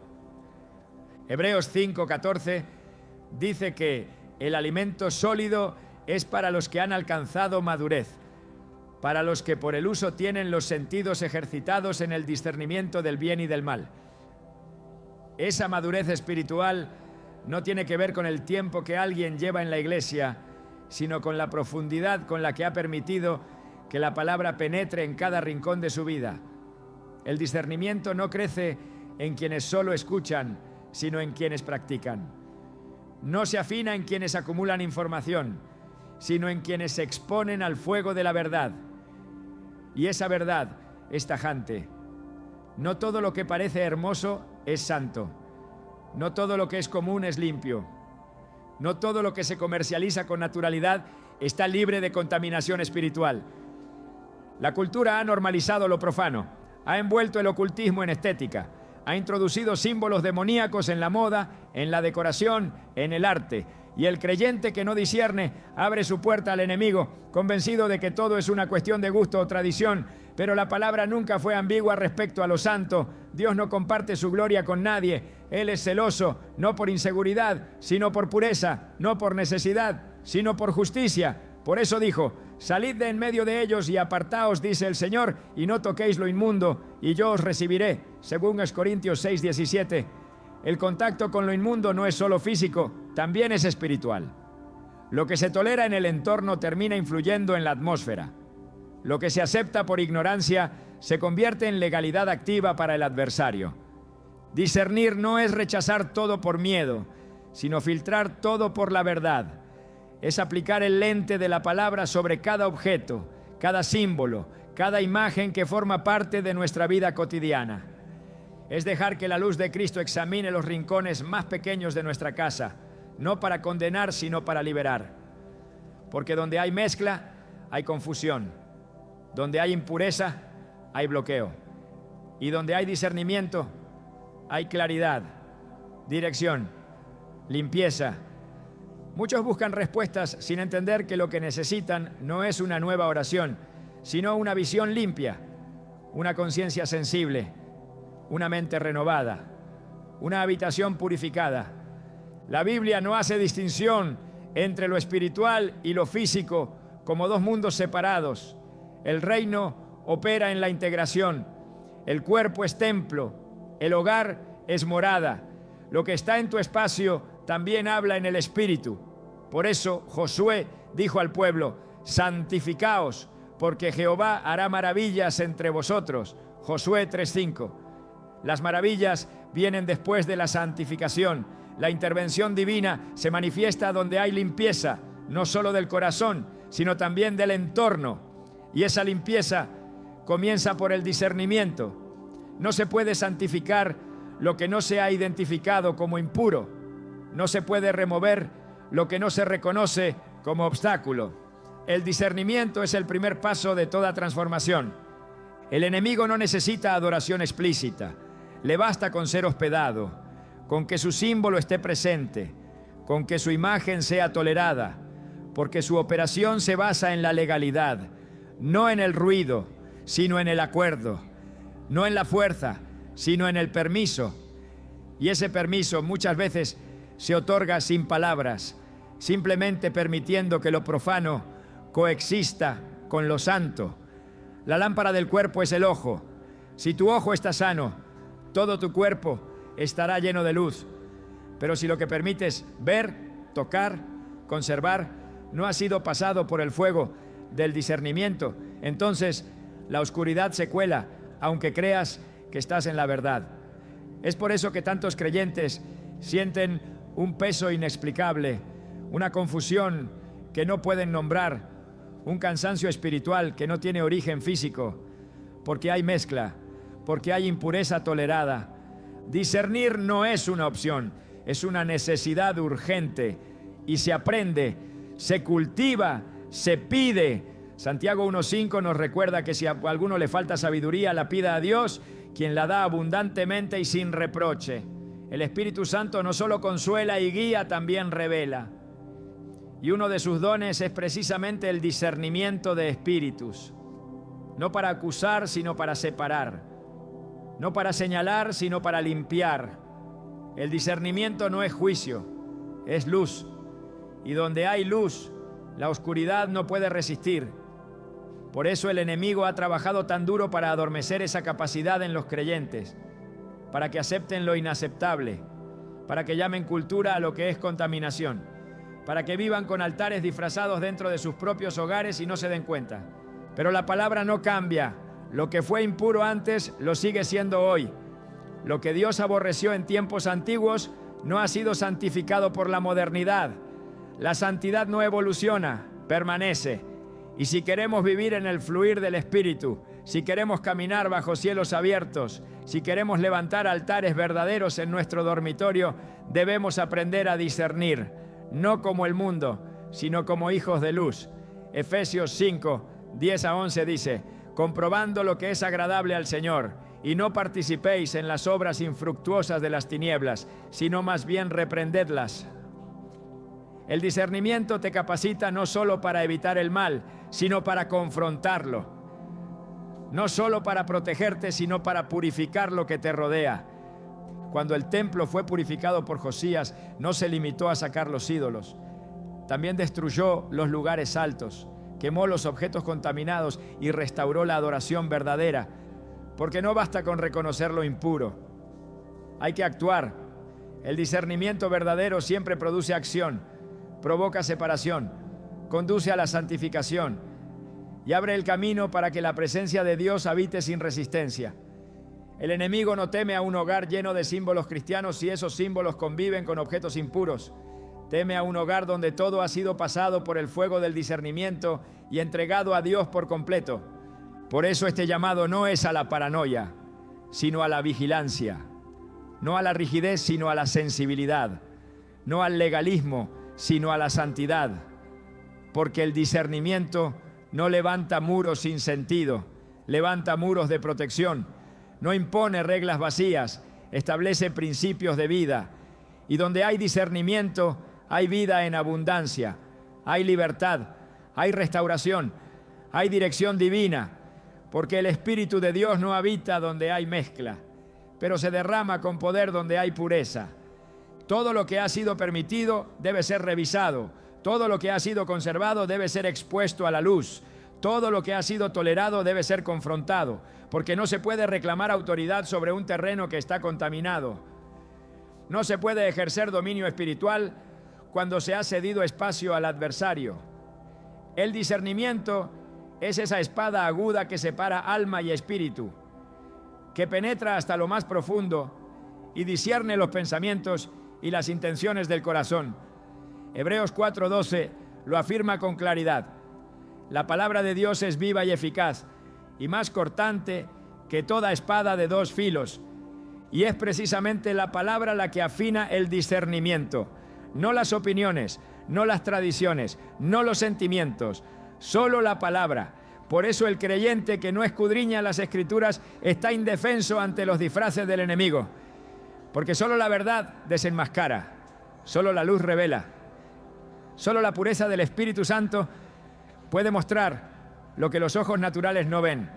Hebreos 5:14 dice que el alimento sólido es para los que han alcanzado madurez, para los que por el uso tienen los sentidos ejercitados en el discernimiento del bien y del mal. Esa madurez espiritual no tiene que ver con el tiempo que alguien lleva en la iglesia, sino con la profundidad con la que ha permitido que la palabra penetre en cada rincón de su vida. El discernimiento no crece en quienes solo escuchan, sino en quienes practican. No se afina en quienes acumulan información, sino en quienes se exponen al fuego de la verdad. Y esa verdad es tajante. No todo lo que parece hermoso es santo. No todo lo que es común es limpio. No todo lo que se comercializa con naturalidad está libre de contaminación espiritual. La cultura ha normalizado lo profano, ha envuelto el ocultismo en estética, ha introducido símbolos demoníacos en la moda, en la decoración, en el arte. Y el creyente que no discierne abre su puerta al enemigo, convencido de que todo es una cuestión de gusto o tradición, pero la palabra nunca fue ambigua respecto a lo santo. Dios no comparte su gloria con nadie. Él es celoso, no por inseguridad, sino por pureza, no por necesidad, sino por justicia. Por eso dijo: Salid de en medio de ellos y apartaos, dice el Señor, y no toquéis lo inmundo, y yo os recibiré, según Corintios 6:17. El contacto con lo inmundo no es solo físico, también es espiritual. Lo que se tolera en el entorno termina influyendo en la atmósfera. Lo que se acepta por ignorancia se convierte en legalidad activa para el adversario. Discernir no es rechazar todo por miedo, sino filtrar todo por la verdad. Es aplicar el lente de la palabra sobre cada objeto, cada símbolo, cada imagen que forma parte de nuestra vida cotidiana. Es dejar que la luz de Cristo examine los rincones más pequeños de nuestra casa, no para condenar, sino para liberar. Porque donde hay mezcla, hay confusión. Donde hay impureza, hay bloqueo. Y donde hay discernimiento, hay claridad, dirección, limpieza. Muchos buscan respuestas sin entender que lo que necesitan no es una nueva oración, sino una visión limpia, una conciencia sensible, una mente renovada, una habitación purificada. La Biblia no hace distinción entre lo espiritual y lo físico como dos mundos separados. El reino opera en la integración. El cuerpo es templo, el hogar es morada. Lo que está en tu espacio también habla en el espíritu. Por eso Josué dijo al pueblo: santificaos, porque Jehová hará maravillas entre vosotros. Josué 3:5. Las maravillas vienen después de la santificación. La intervención divina se manifiesta donde hay limpieza, no solo del corazón, sino también del entorno. Y esa limpieza comienza por el discernimiento. No se puede santificar lo que no se ha identificado como impuro. No se puede remover lo que no se reconoce como obstáculo. El discernimiento es el primer paso de toda transformación. El enemigo no necesita adoración explícita. Le basta con ser hospedado, con que su símbolo esté presente, con que su imagen sea tolerada, porque su operación se basa en la legalidad, no en el ruido, sino en el acuerdo, no en la fuerza, sino en el permiso. Y ese permiso muchas veces se otorga sin palabras, simplemente permitiendo que lo profano coexista con lo santo. La lámpara del cuerpo es el ojo. Si tu ojo está sano, todo tu cuerpo estará lleno de luz. Pero si lo que permites ver, tocar, conservar, no ha sido pasado por el fuego del discernimiento, entonces la oscuridad se cuela, aunque creas que estás en la verdad. Es por eso que tantos creyentes sienten un peso inexplicable, una confusión que no pueden nombrar, un cansancio espiritual que no tiene origen físico, porque hay mezcla, porque hay impureza tolerada. Discernir no es una opción, es una necesidad urgente y se aprende, se cultiva, se pide. Santiago 1:5 nos recuerda que si a alguno le falta sabiduría, la pida a Dios, quien la da abundantemente y sin reproche. El Espíritu Santo no solo consuela y guía, también revela. Y uno de sus dones es precisamente el discernimiento de espíritus. No para acusar, sino para separar. No para señalar, sino para limpiar. El discernimiento no es juicio, es luz. Y donde hay luz, la oscuridad no puede resistir. Por eso el enemigo ha trabajado tan duro para adormecer esa capacidad en los creyentes, para que acepten lo inaceptable, para que llamen cultura a lo que es contaminación, para que vivan con altares disfrazados dentro de sus propios hogares y no se den cuenta. Pero la palabra no cambia. Lo que fue impuro antes lo sigue siendo hoy. Lo que Dios aborreció en tiempos antiguos no ha sido santificado por la modernidad. La santidad no evoluciona, permanece. Y si queremos vivir en el fluir del Espíritu, si queremos caminar bajo cielos abiertos, si queremos levantar altares verdaderos en nuestro dormitorio, debemos aprender a discernir, no como el mundo, sino como hijos de luz. Efesios 5, 10-11 dice: comprobando lo que es agradable al Señor, y no participéis en las obras infructuosas de las tinieblas, sino más bien reprendedlas. El discernimiento te capacita no solo para evitar el mal, sino para confrontarlo. No solo para protegerte, sino para purificar lo que te rodea. Cuando el templo fue purificado por Josías, no se limitó a sacar los ídolos. También destruyó los lugares altos. quemó los objetos contaminados y restauró la adoración verdadera, porque no basta con reconocer lo impuro. Hay que actuar. El discernimiento verdadero siempre produce acción, provoca separación, conduce a la santificación y abre el camino para que la presencia de Dios habite sin resistencia. El enemigo no teme a un hogar lleno de símbolos cristianos si esos símbolos conviven con objetos impuros. Teme a un hogar donde todo ha sido pasado por el fuego del discernimiento y entregado a Dios por completo. Por eso este llamado no es a la paranoia, sino a la vigilancia. No a la rigidez, sino a la sensibilidad. No al legalismo, sino a la santidad. Porque el discernimiento no levanta muros sin sentido, levanta muros de protección. No impone reglas vacías, establece principios de vida. Y donde hay discernimiento, hay vida en abundancia, hay libertad, hay restauración, hay dirección divina, porque el Espíritu de Dios no habita donde hay mezcla, pero se derrama con poder donde hay pureza. Todo lo que ha sido permitido debe ser revisado, todo lo que ha sido conservado debe ser expuesto a la luz, todo lo que ha sido tolerado debe ser confrontado, porque no se puede reclamar autoridad sobre un terreno que está contaminado. No se puede ejercer dominio espiritual cuando se ha cedido espacio al adversario. El discernimiento es esa espada aguda que separa alma y espíritu, que penetra hasta lo más profundo y discierne los pensamientos y las intenciones del corazón. Hebreos 4:12 lo afirma con claridad. La palabra de Dios es viva y eficaz, y más cortante que toda espada de dos filos, y es precisamente la palabra la que afina el discernimiento. No las opiniones, no las tradiciones, no los sentimientos, solo la palabra. Por eso el creyente que no escudriña las Escrituras está indefenso ante los disfraces del enemigo, porque solo la verdad desenmascara, solo la luz revela, solo la pureza del Espíritu Santo puede mostrar lo que los ojos naturales no ven.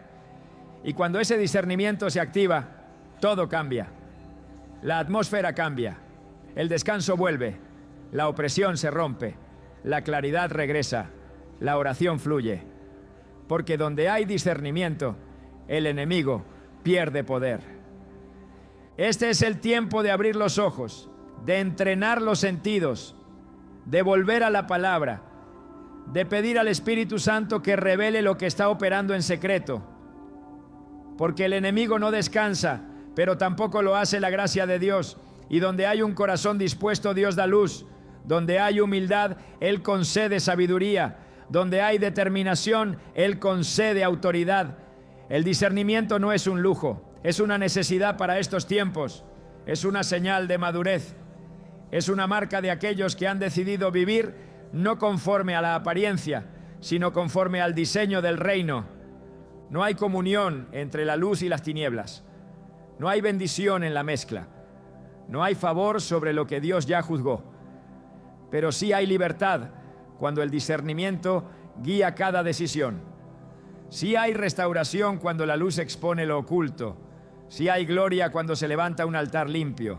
Y cuando ese discernimiento se activa, todo cambia. La atmósfera cambia, el descanso vuelve, la opresión se rompe, la claridad regresa, la oración fluye. Porque donde hay discernimiento, el enemigo pierde poder. Este es el tiempo de abrir los ojos, de entrenar los sentidos, de volver a la palabra, de pedir al Espíritu Santo que revele lo que está operando en secreto. Porque el enemigo no descansa, pero tampoco lo hace la gracia de Dios. Y donde hay un corazón dispuesto, Dios da luz. Donde hay humildad, Él concede sabiduría. Donde hay determinación, Él concede autoridad. El discernimiento no es un lujo, es una necesidad para estos tiempos. Es una señal de madurez. Es una marca de aquellos que han decidido vivir no conforme a la apariencia, sino conforme al diseño del reino. No hay comunión entre la luz y las tinieblas. No hay bendición en la mezcla. No hay favor sobre lo que Dios ya juzgó. Pero sí hay libertad cuando el discernimiento guía cada decisión. Sí hay restauración cuando la luz expone lo oculto. Sí hay gloria cuando se levanta un altar limpio.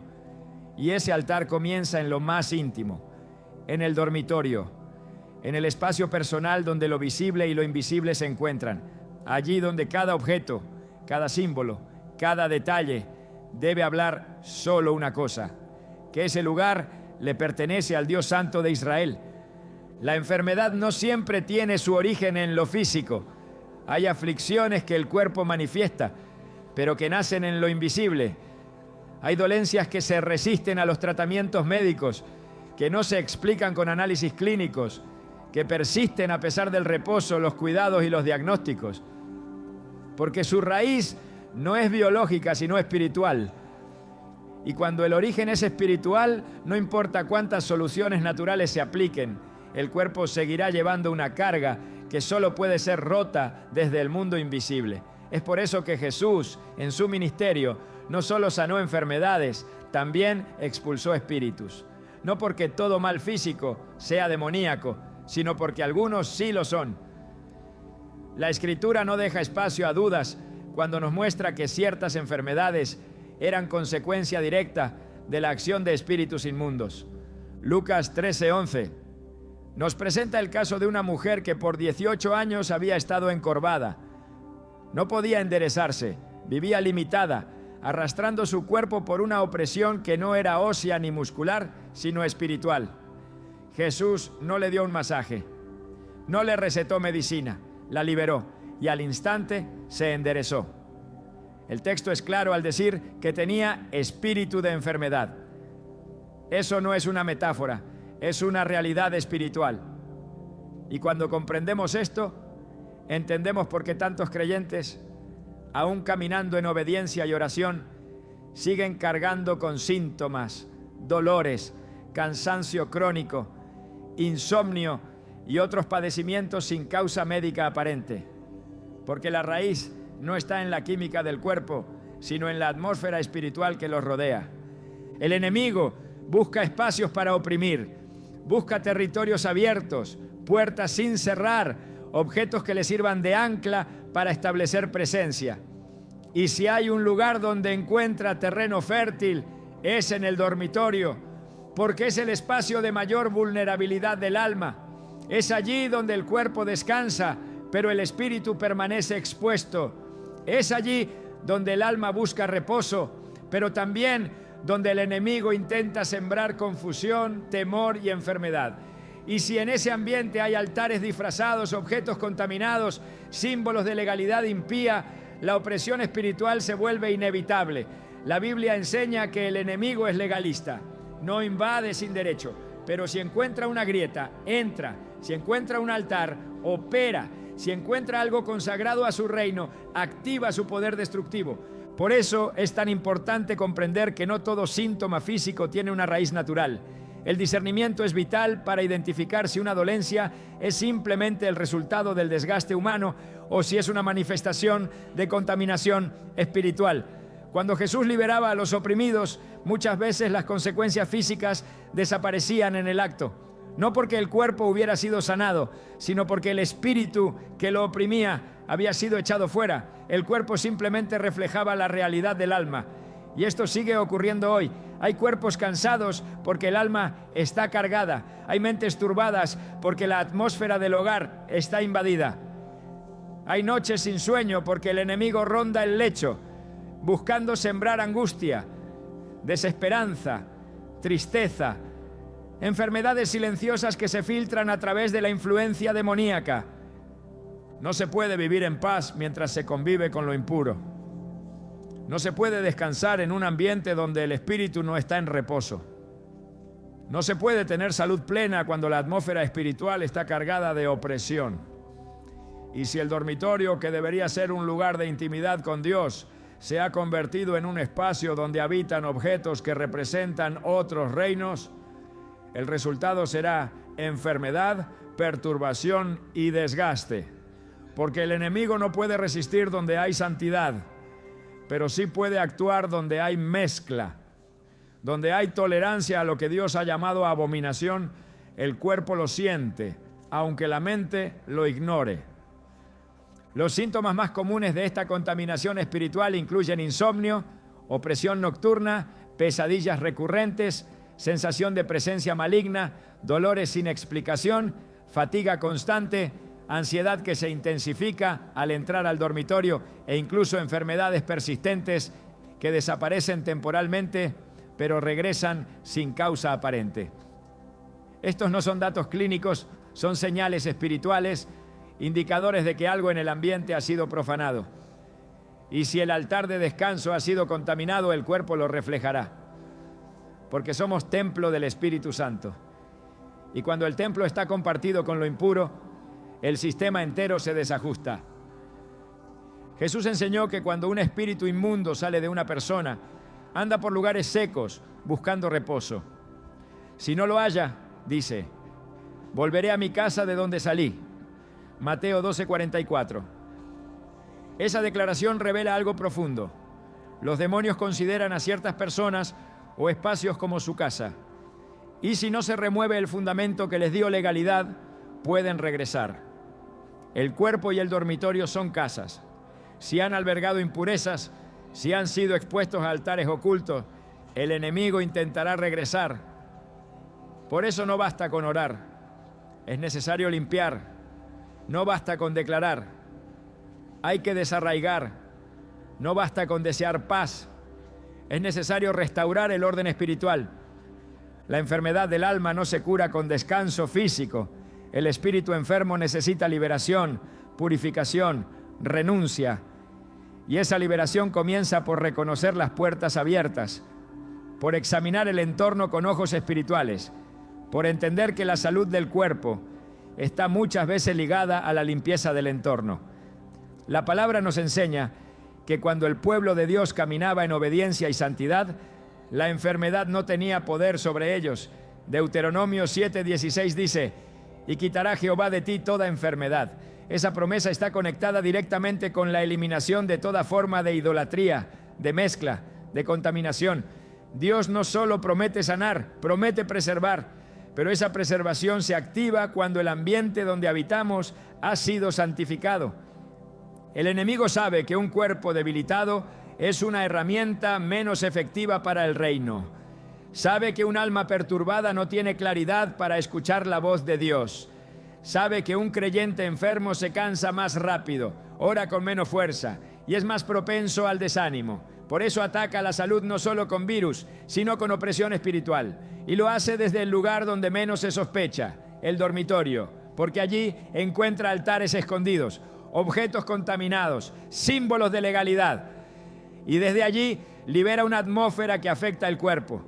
Y ese altar comienza en lo más íntimo, en el dormitorio, en el espacio personal donde lo visible y lo invisible se encuentran. Allí donde cada objeto, cada símbolo, cada detalle debe hablar solo una cosa, que ese lugar le pertenece al Dios Santo de Israel. La enfermedad no siempre tiene su origen en lo físico. Hay aflicciones que el cuerpo manifiesta, pero que nacen en lo invisible. Hay dolencias que se resisten a los tratamientos médicos, que no se explican con análisis clínicos, que persisten a pesar del reposo, los cuidados y los diagnósticos. Porque su raíz no es biológica, sino espiritual. Y cuando el origen es espiritual, no importa cuántas soluciones naturales se apliquen, el cuerpo seguirá llevando una carga que solo puede ser rota desde el mundo invisible. Es por eso que Jesús, en su ministerio, no solo sanó enfermedades, también expulsó espíritus. No porque todo mal físico sea demoníaco, sino porque algunos sí lo son. La Escritura no deja espacio a dudas cuando nos muestra que ciertas enfermedades eran consecuencia directa de la acción de espíritus inmundos. Lucas 13:11. Nos presenta el caso de una mujer que por 18 años había estado encorvada. No podía enderezarse, vivía limitada, arrastrando su cuerpo por una opresión que no era ósea ni muscular, sino espiritual. Jesús no le dio un masaje, no le recetó medicina, la liberó y al instante se enderezó. El texto es claro al decir que tenía espíritu de enfermedad. Eso no es una metáfora, es una realidad espiritual. Y cuando comprendemos esto, entendemos por qué tantos creyentes, aún caminando en obediencia y oración, siguen cargando con síntomas, dolores, cansancio crónico, insomnio y otros padecimientos sin causa médica aparente. Porque la raíz no está en la química del cuerpo, sino en la atmósfera espiritual que los rodea. El enemigo busca espacios para oprimir, busca territorios abiertos, puertas sin cerrar, objetos que le sirvan de ancla para establecer presencia. Y si hay un lugar donde encuentra terreno fértil, es en el dormitorio, porque es el espacio de mayor vulnerabilidad del alma. Es allí donde el cuerpo descansa, pero el espíritu permanece expuesto. Es allí donde el alma busca reposo, pero también donde el enemigo intenta sembrar confusión, temor y enfermedad. Y si en ese ambiente hay altares disfrazados, objetos contaminados, símbolos de legalidad impía, la opresión espiritual se vuelve inevitable. La Biblia enseña que el enemigo es legalista, no invade sin derecho, pero si encuentra una grieta, entra. Si encuentra un altar, opera. Si encuentra algo consagrado a su reino, activa su poder destructivo. Por eso es tan importante comprender que no todo síntoma físico tiene una raíz natural. El discernimiento es vital para identificar si una dolencia es simplemente el resultado del desgaste humano o si es una manifestación de contaminación espiritual. Cuando Jesús liberaba a los oprimidos, muchas veces las consecuencias físicas desaparecían en el acto. No porque el cuerpo hubiera sido sanado, sino porque el espíritu que lo oprimía había sido echado fuera. El cuerpo simplemente reflejaba la realidad del alma. Y esto sigue ocurriendo hoy. Hay cuerpos cansados porque el alma está cargada. Hay mentes turbadas porque la atmósfera del hogar está invadida. Hay noches sin sueño porque el enemigo ronda el lecho, buscando sembrar angustia, desesperanza, tristeza, enfermedades silenciosas que se filtran a través de la influencia demoníaca. No se puede vivir en paz mientras se convive con lo impuro. No se puede descansar en un ambiente donde el espíritu no está en reposo. No se puede tener salud plena cuando la atmósfera espiritual está cargada de opresión. Y si el dormitorio, que debería ser un lugar de intimidad con Dios, se ha convertido en un espacio donde habitan objetos que representan otros reinos, el resultado será enfermedad, perturbación y desgaste. Porque el enemigo no puede resistir donde hay santidad, pero sí puede actuar donde hay mezcla. Donde hay tolerancia a lo que Dios ha llamado abominación, el cuerpo lo siente, aunque la mente lo ignore. Los síntomas más comunes de esta contaminación espiritual incluyen insomnio, opresión nocturna, pesadillas recurrentes, sensación de presencia maligna, dolores sin explicación, fatiga constante, ansiedad que se intensifica al entrar al dormitorio e incluso enfermedades persistentes que desaparecen temporalmente pero regresan sin causa aparente. Estos no son datos clínicos, son señales espirituales, indicadores de que algo en el ambiente ha sido profanado. Y si el altar de descanso ha sido contaminado, el cuerpo lo reflejará. Porque somos templo del Espíritu Santo. Y cuando el templo está compartido con lo impuro, el sistema entero se desajusta. Jesús enseñó que cuando un espíritu inmundo sale de una persona, anda por lugares secos buscando reposo. Si no lo haya, dice, volveré a mi casa de donde salí. Mateo 12:44. Esa declaración revela algo profundo. Los demonios consideran a ciertas personas o espacios como su casa. Y si no se remueve el fundamento que les dio legalidad, pueden regresar. El cuerpo y el dormitorio son casas. Si han albergado impurezas, si han sido expuestos a altares ocultos, el enemigo intentará regresar. Por eso no basta con orar. Es necesario limpiar. No basta con declarar. Hay que desarraigar. No basta con desear paz. Es necesario restaurar el orden espiritual. La enfermedad del alma no se cura con descanso físico. El espíritu enfermo necesita liberación, purificación, renuncia. Y esa liberación comienza por reconocer las puertas abiertas, por examinar el entorno con ojos espirituales, por entender que la salud del cuerpo está muchas veces ligada a la limpieza del entorno. La palabra nos enseña que cuando el pueblo de Dios caminaba en obediencia y santidad, la enfermedad no tenía poder sobre ellos. Deuteronomio 7:16 dice: y quitará Jehová de ti toda enfermedad. Esa promesa está conectada directamente con la eliminación de toda forma de idolatría, de mezcla, de contaminación. Dios no solo promete sanar, promete preservar, pero esa preservación se activa cuando el ambiente donde habitamos ha sido santificado. El enemigo sabe que un cuerpo debilitado es una herramienta menos efectiva para el reino. Sabe que un alma perturbada no tiene claridad para escuchar la voz de Dios. Sabe que un creyente enfermo se cansa más rápido, ora con menos fuerza y es más propenso al desánimo. Por eso ataca la salud no solo con virus, sino con opresión espiritual. Y lo hace desde el lugar donde menos se sospecha, el dormitorio, porque allí encuentra altares escondidos, objetos contaminados, símbolos de legalidad. Y desde allí libera una atmósfera que afecta el cuerpo.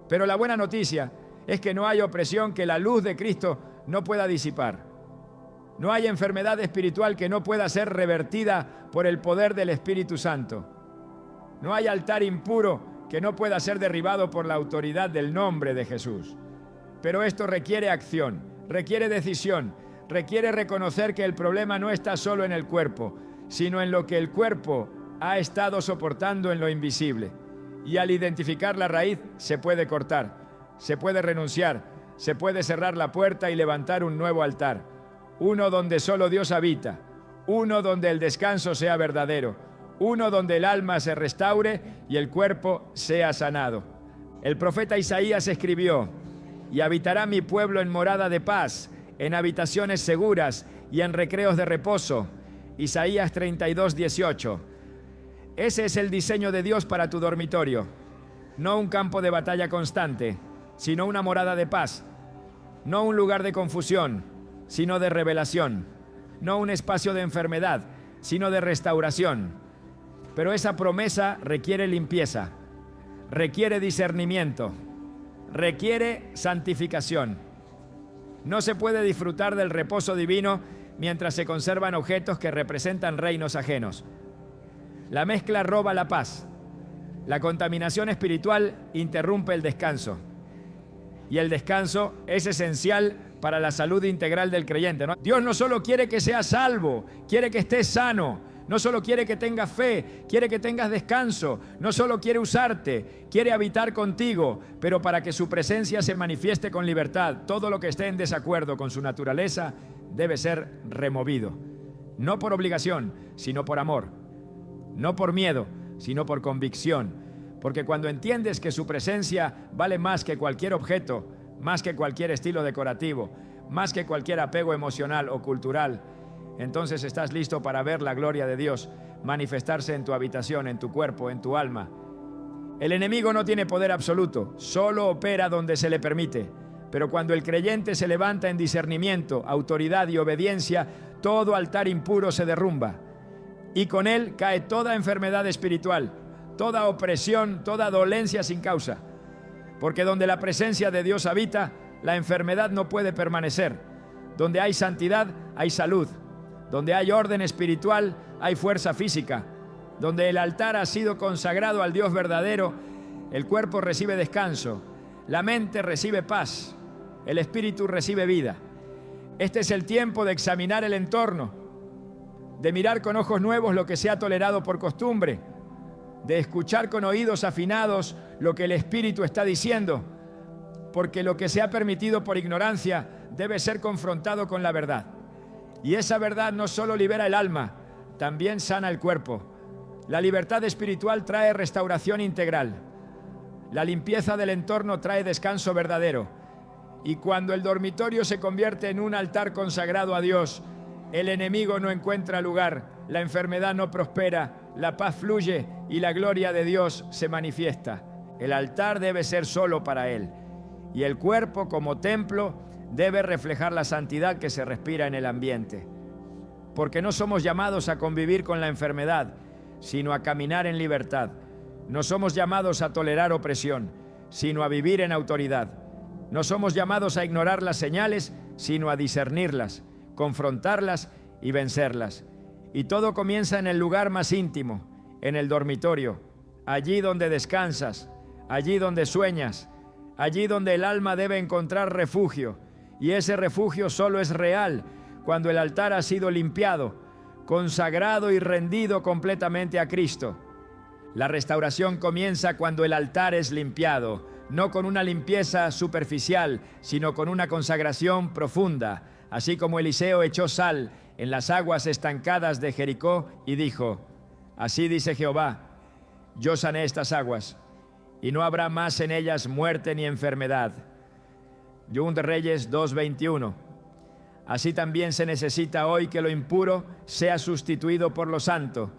Pero la buena noticia es que no hay opresión que la luz de Cristo no pueda disipar. No hay enfermedad espiritual que no pueda ser revertida por el poder del Espíritu Santo. No hay altar impuro que no pueda ser derribado por la autoridad del nombre de Jesús. Pero esto requiere acción, requiere decisión, requiere reconocer que el problema no está solo en el cuerpo, sino en lo que el cuerpo ha estado soportando en lo invisible. Y al identificar la raíz se puede cortar, se puede renunciar, se puede cerrar la puerta y levantar un nuevo altar. Uno donde solo Dios habita, uno donde el descanso sea verdadero, uno donde el alma se restaure y el cuerpo sea sanado. El profeta Isaías escribió: y habitará mi pueblo en morada de paz, en habitaciones seguras y en recreos de reposo. Isaías 32:18. Ese es el diseño de Dios para tu dormitorio. No un campo de batalla constante, sino una morada de paz. No un lugar de confusión, sino de revelación. No un espacio de enfermedad, sino de restauración. Pero esa promesa requiere limpieza, requiere discernimiento, requiere santificación. No se puede disfrutar del reposo divino mientras se conservan objetos que representan reinos ajenos. La mezcla roba la paz. La contaminación espiritual interrumpe el descanso. Y el descanso es esencial para la salud integral del creyente, ¿no? Dios no solo quiere que seas salvo, quiere que estés sano. No solo quiere que tengas fe, quiere que tengas descanso. No solo quiere usarte, quiere habitar contigo, pero para que su presencia se manifieste con libertad, todo lo que esté en desacuerdo con su naturaleza debe ser removido. No por obligación, sino por amor. No por miedo, sino por convicción. Porque cuando entiendes que su presencia vale más que cualquier objeto, más que cualquier estilo decorativo, más que cualquier apego emocional o cultural, entonces estás listo para ver la gloria de Dios manifestarse en tu habitación, en tu cuerpo, en tu alma. El enemigo no tiene poder absoluto, solo opera donde se le permite. Pero cuando el creyente se levanta en discernimiento, autoridad y obediencia, todo altar impuro se derrumba. Y con él cae toda enfermedad espiritual, toda opresión, toda dolencia sin causa. Porque donde la presencia de Dios habita, la enfermedad no puede permanecer. Donde hay santidad, hay salud. Donde hay orden espiritual, hay fuerza física. Donde el altar ha sido consagrado al Dios verdadero, el cuerpo recibe descanso, la mente recibe paz, el espíritu recibe vida. Este es el tiempo de examinar el entorno, de mirar con ojos nuevos lo que se ha tolerado por costumbre, de escuchar con oídos afinados lo que el Espíritu está diciendo, porque lo que se ha permitido por ignorancia debe ser confrontado con la verdad. Y esa verdad no solo libera el alma, también sana el cuerpo. La libertad espiritual trae restauración integral. La limpieza del entorno trae descanso verdadero. Y cuando el dormitorio se convierte en un altar consagrado a Dios, el enemigo no encuentra lugar, la enfermedad no prospera, la paz fluye y la gloria de Dios se manifiesta. El altar debe ser solo para Él, y el cuerpo como templo debe reflejar la santidad que se respira en el ambiente. Porque no somos llamados a convivir con la enfermedad, sino a caminar en libertad. No somos llamados a tolerar opresión, sino a vivir en autoridad. No somos llamados a ignorar las señales, sino a discernirlas, confrontarlas y vencerlas. Y todo comienza en el lugar más íntimo, en el dormitorio, allí donde descansas, allí donde sueñas, allí donde el alma debe encontrar refugio. Y ese refugio solo es real cuando el altar ha sido limpiado, consagrado y rendido completamente a Cristo. La restauración comienza cuando el altar es limpiado, no con una limpieza superficial, sino con una consagración profunda, así como Eliseo echó sal en las aguas estancadas de Jericó y dijo: así dice Jehová, yo sané estas aguas, y no habrá más en ellas muerte ni enfermedad. Segunda de Reyes 2:21. Así también se necesita hoy que lo impuro sea sustituido por lo santo,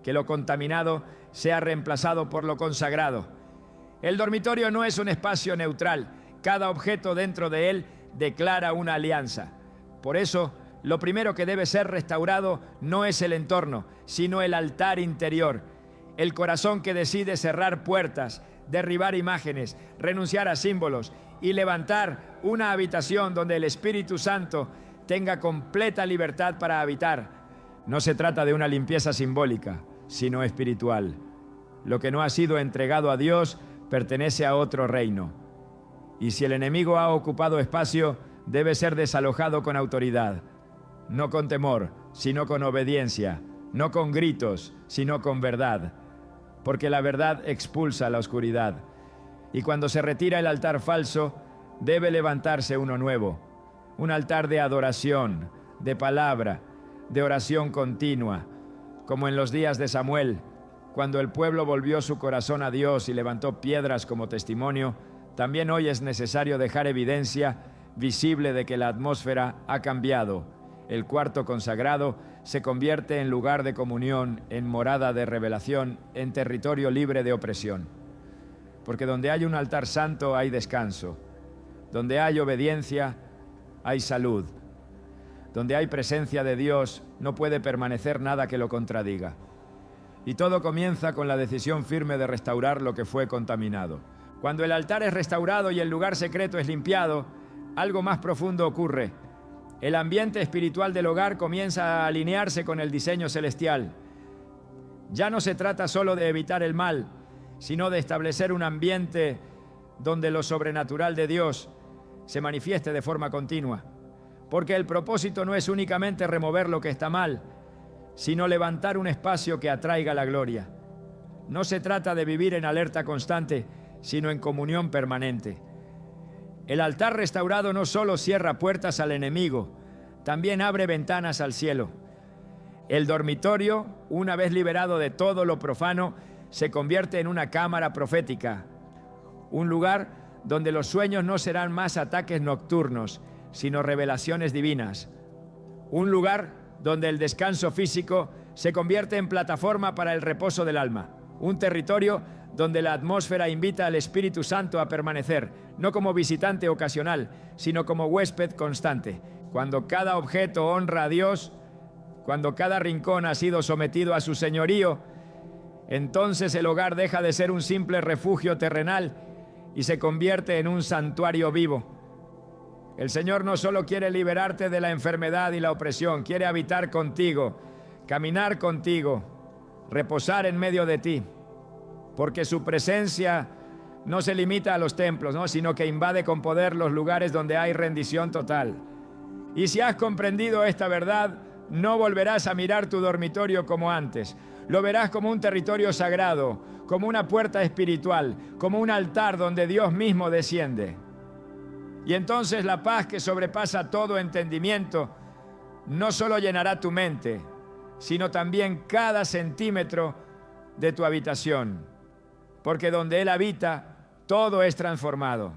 que lo contaminado sea reemplazado por lo consagrado. El dormitorio no es un espacio neutral, cada objeto dentro de él declara una alianza. Por eso, lo primero que debe ser restaurado no es el entorno, sino el altar interior, el corazón que decide cerrar puertas, derribar imágenes, renunciar a símbolos y levantar una habitación donde el Espíritu Santo tenga completa libertad para habitar. No se trata de una limpieza simbólica, sino espiritual. Lo que no ha sido entregado a Dios pertenece a otro reino. Y si el enemigo ha ocupado espacio, debe ser desalojado con autoridad, no con temor, sino con obediencia, no con gritos, sino con verdad, porque la verdad expulsa la oscuridad. Y cuando se retira el altar falso, debe levantarse uno nuevo, un altar de adoración, de palabra, de oración continua, como en los días de Samuel, cuando el pueblo volvió su corazón a Dios y levantó piedras como testimonio. También hoy es necesario dejar evidencia visible de que la atmósfera ha cambiado. El cuarto consagrado se convierte en lugar de comunión, en morada de revelación, en territorio libre de opresión. Porque donde hay un altar santo hay descanso, donde hay obediencia hay salud, donde hay presencia de Dios no puede permanecer nada que lo contradiga. Y todo comienza con la decisión firme de restaurar lo que fue contaminado. Cuando el altar es restaurado y el lugar secreto es limpiado, algo más profundo ocurre. El ambiente espiritual del hogar comienza a alinearse con el diseño celestial. Ya no se trata solo de evitar el mal, sino de establecer un ambiente donde lo sobrenatural de Dios se manifieste de forma continua. Porque el propósito no es únicamente remover lo que está mal, sino levantar un espacio que atraiga la gloria. No se trata de vivir en alerta constante, sino en comunión permanente. El altar restaurado no solo cierra puertas al enemigo, también abre ventanas al cielo. El dormitorio, una vez liberado de todo lo profano, se convierte en una cámara profética, un lugar donde los sueños no serán más ataques nocturnos, sino revelaciones divinas. Un lugar donde el descanso físico se convierte en plataforma para el reposo del alma. Un territorio donde la atmósfera invita al Espíritu Santo a permanecer, no como visitante ocasional, sino como huésped constante. Cuando cada objeto honra a Dios, cuando cada rincón ha sido sometido a su señorío, entonces el hogar deja de ser un simple refugio terrenal y se convierte en un santuario vivo. El Señor no solo quiere liberarte de la enfermedad y la opresión, quiere habitar contigo, caminar contigo, reposar en medio de ti, porque su presencia no se limita a los templos, ¿no?, sino que invade con poder los lugares donde hay rendición total. Y si has comprendido esta verdad, no volverás a mirar tu dormitorio como antes. Lo verás como un territorio sagrado, como una puerta espiritual, como un altar donde Dios mismo desciende. Y entonces la paz que sobrepasa todo entendimiento no solo llenará tu mente, sino también cada centímetro de tu habitación. Porque donde Él habita, todo es transformado.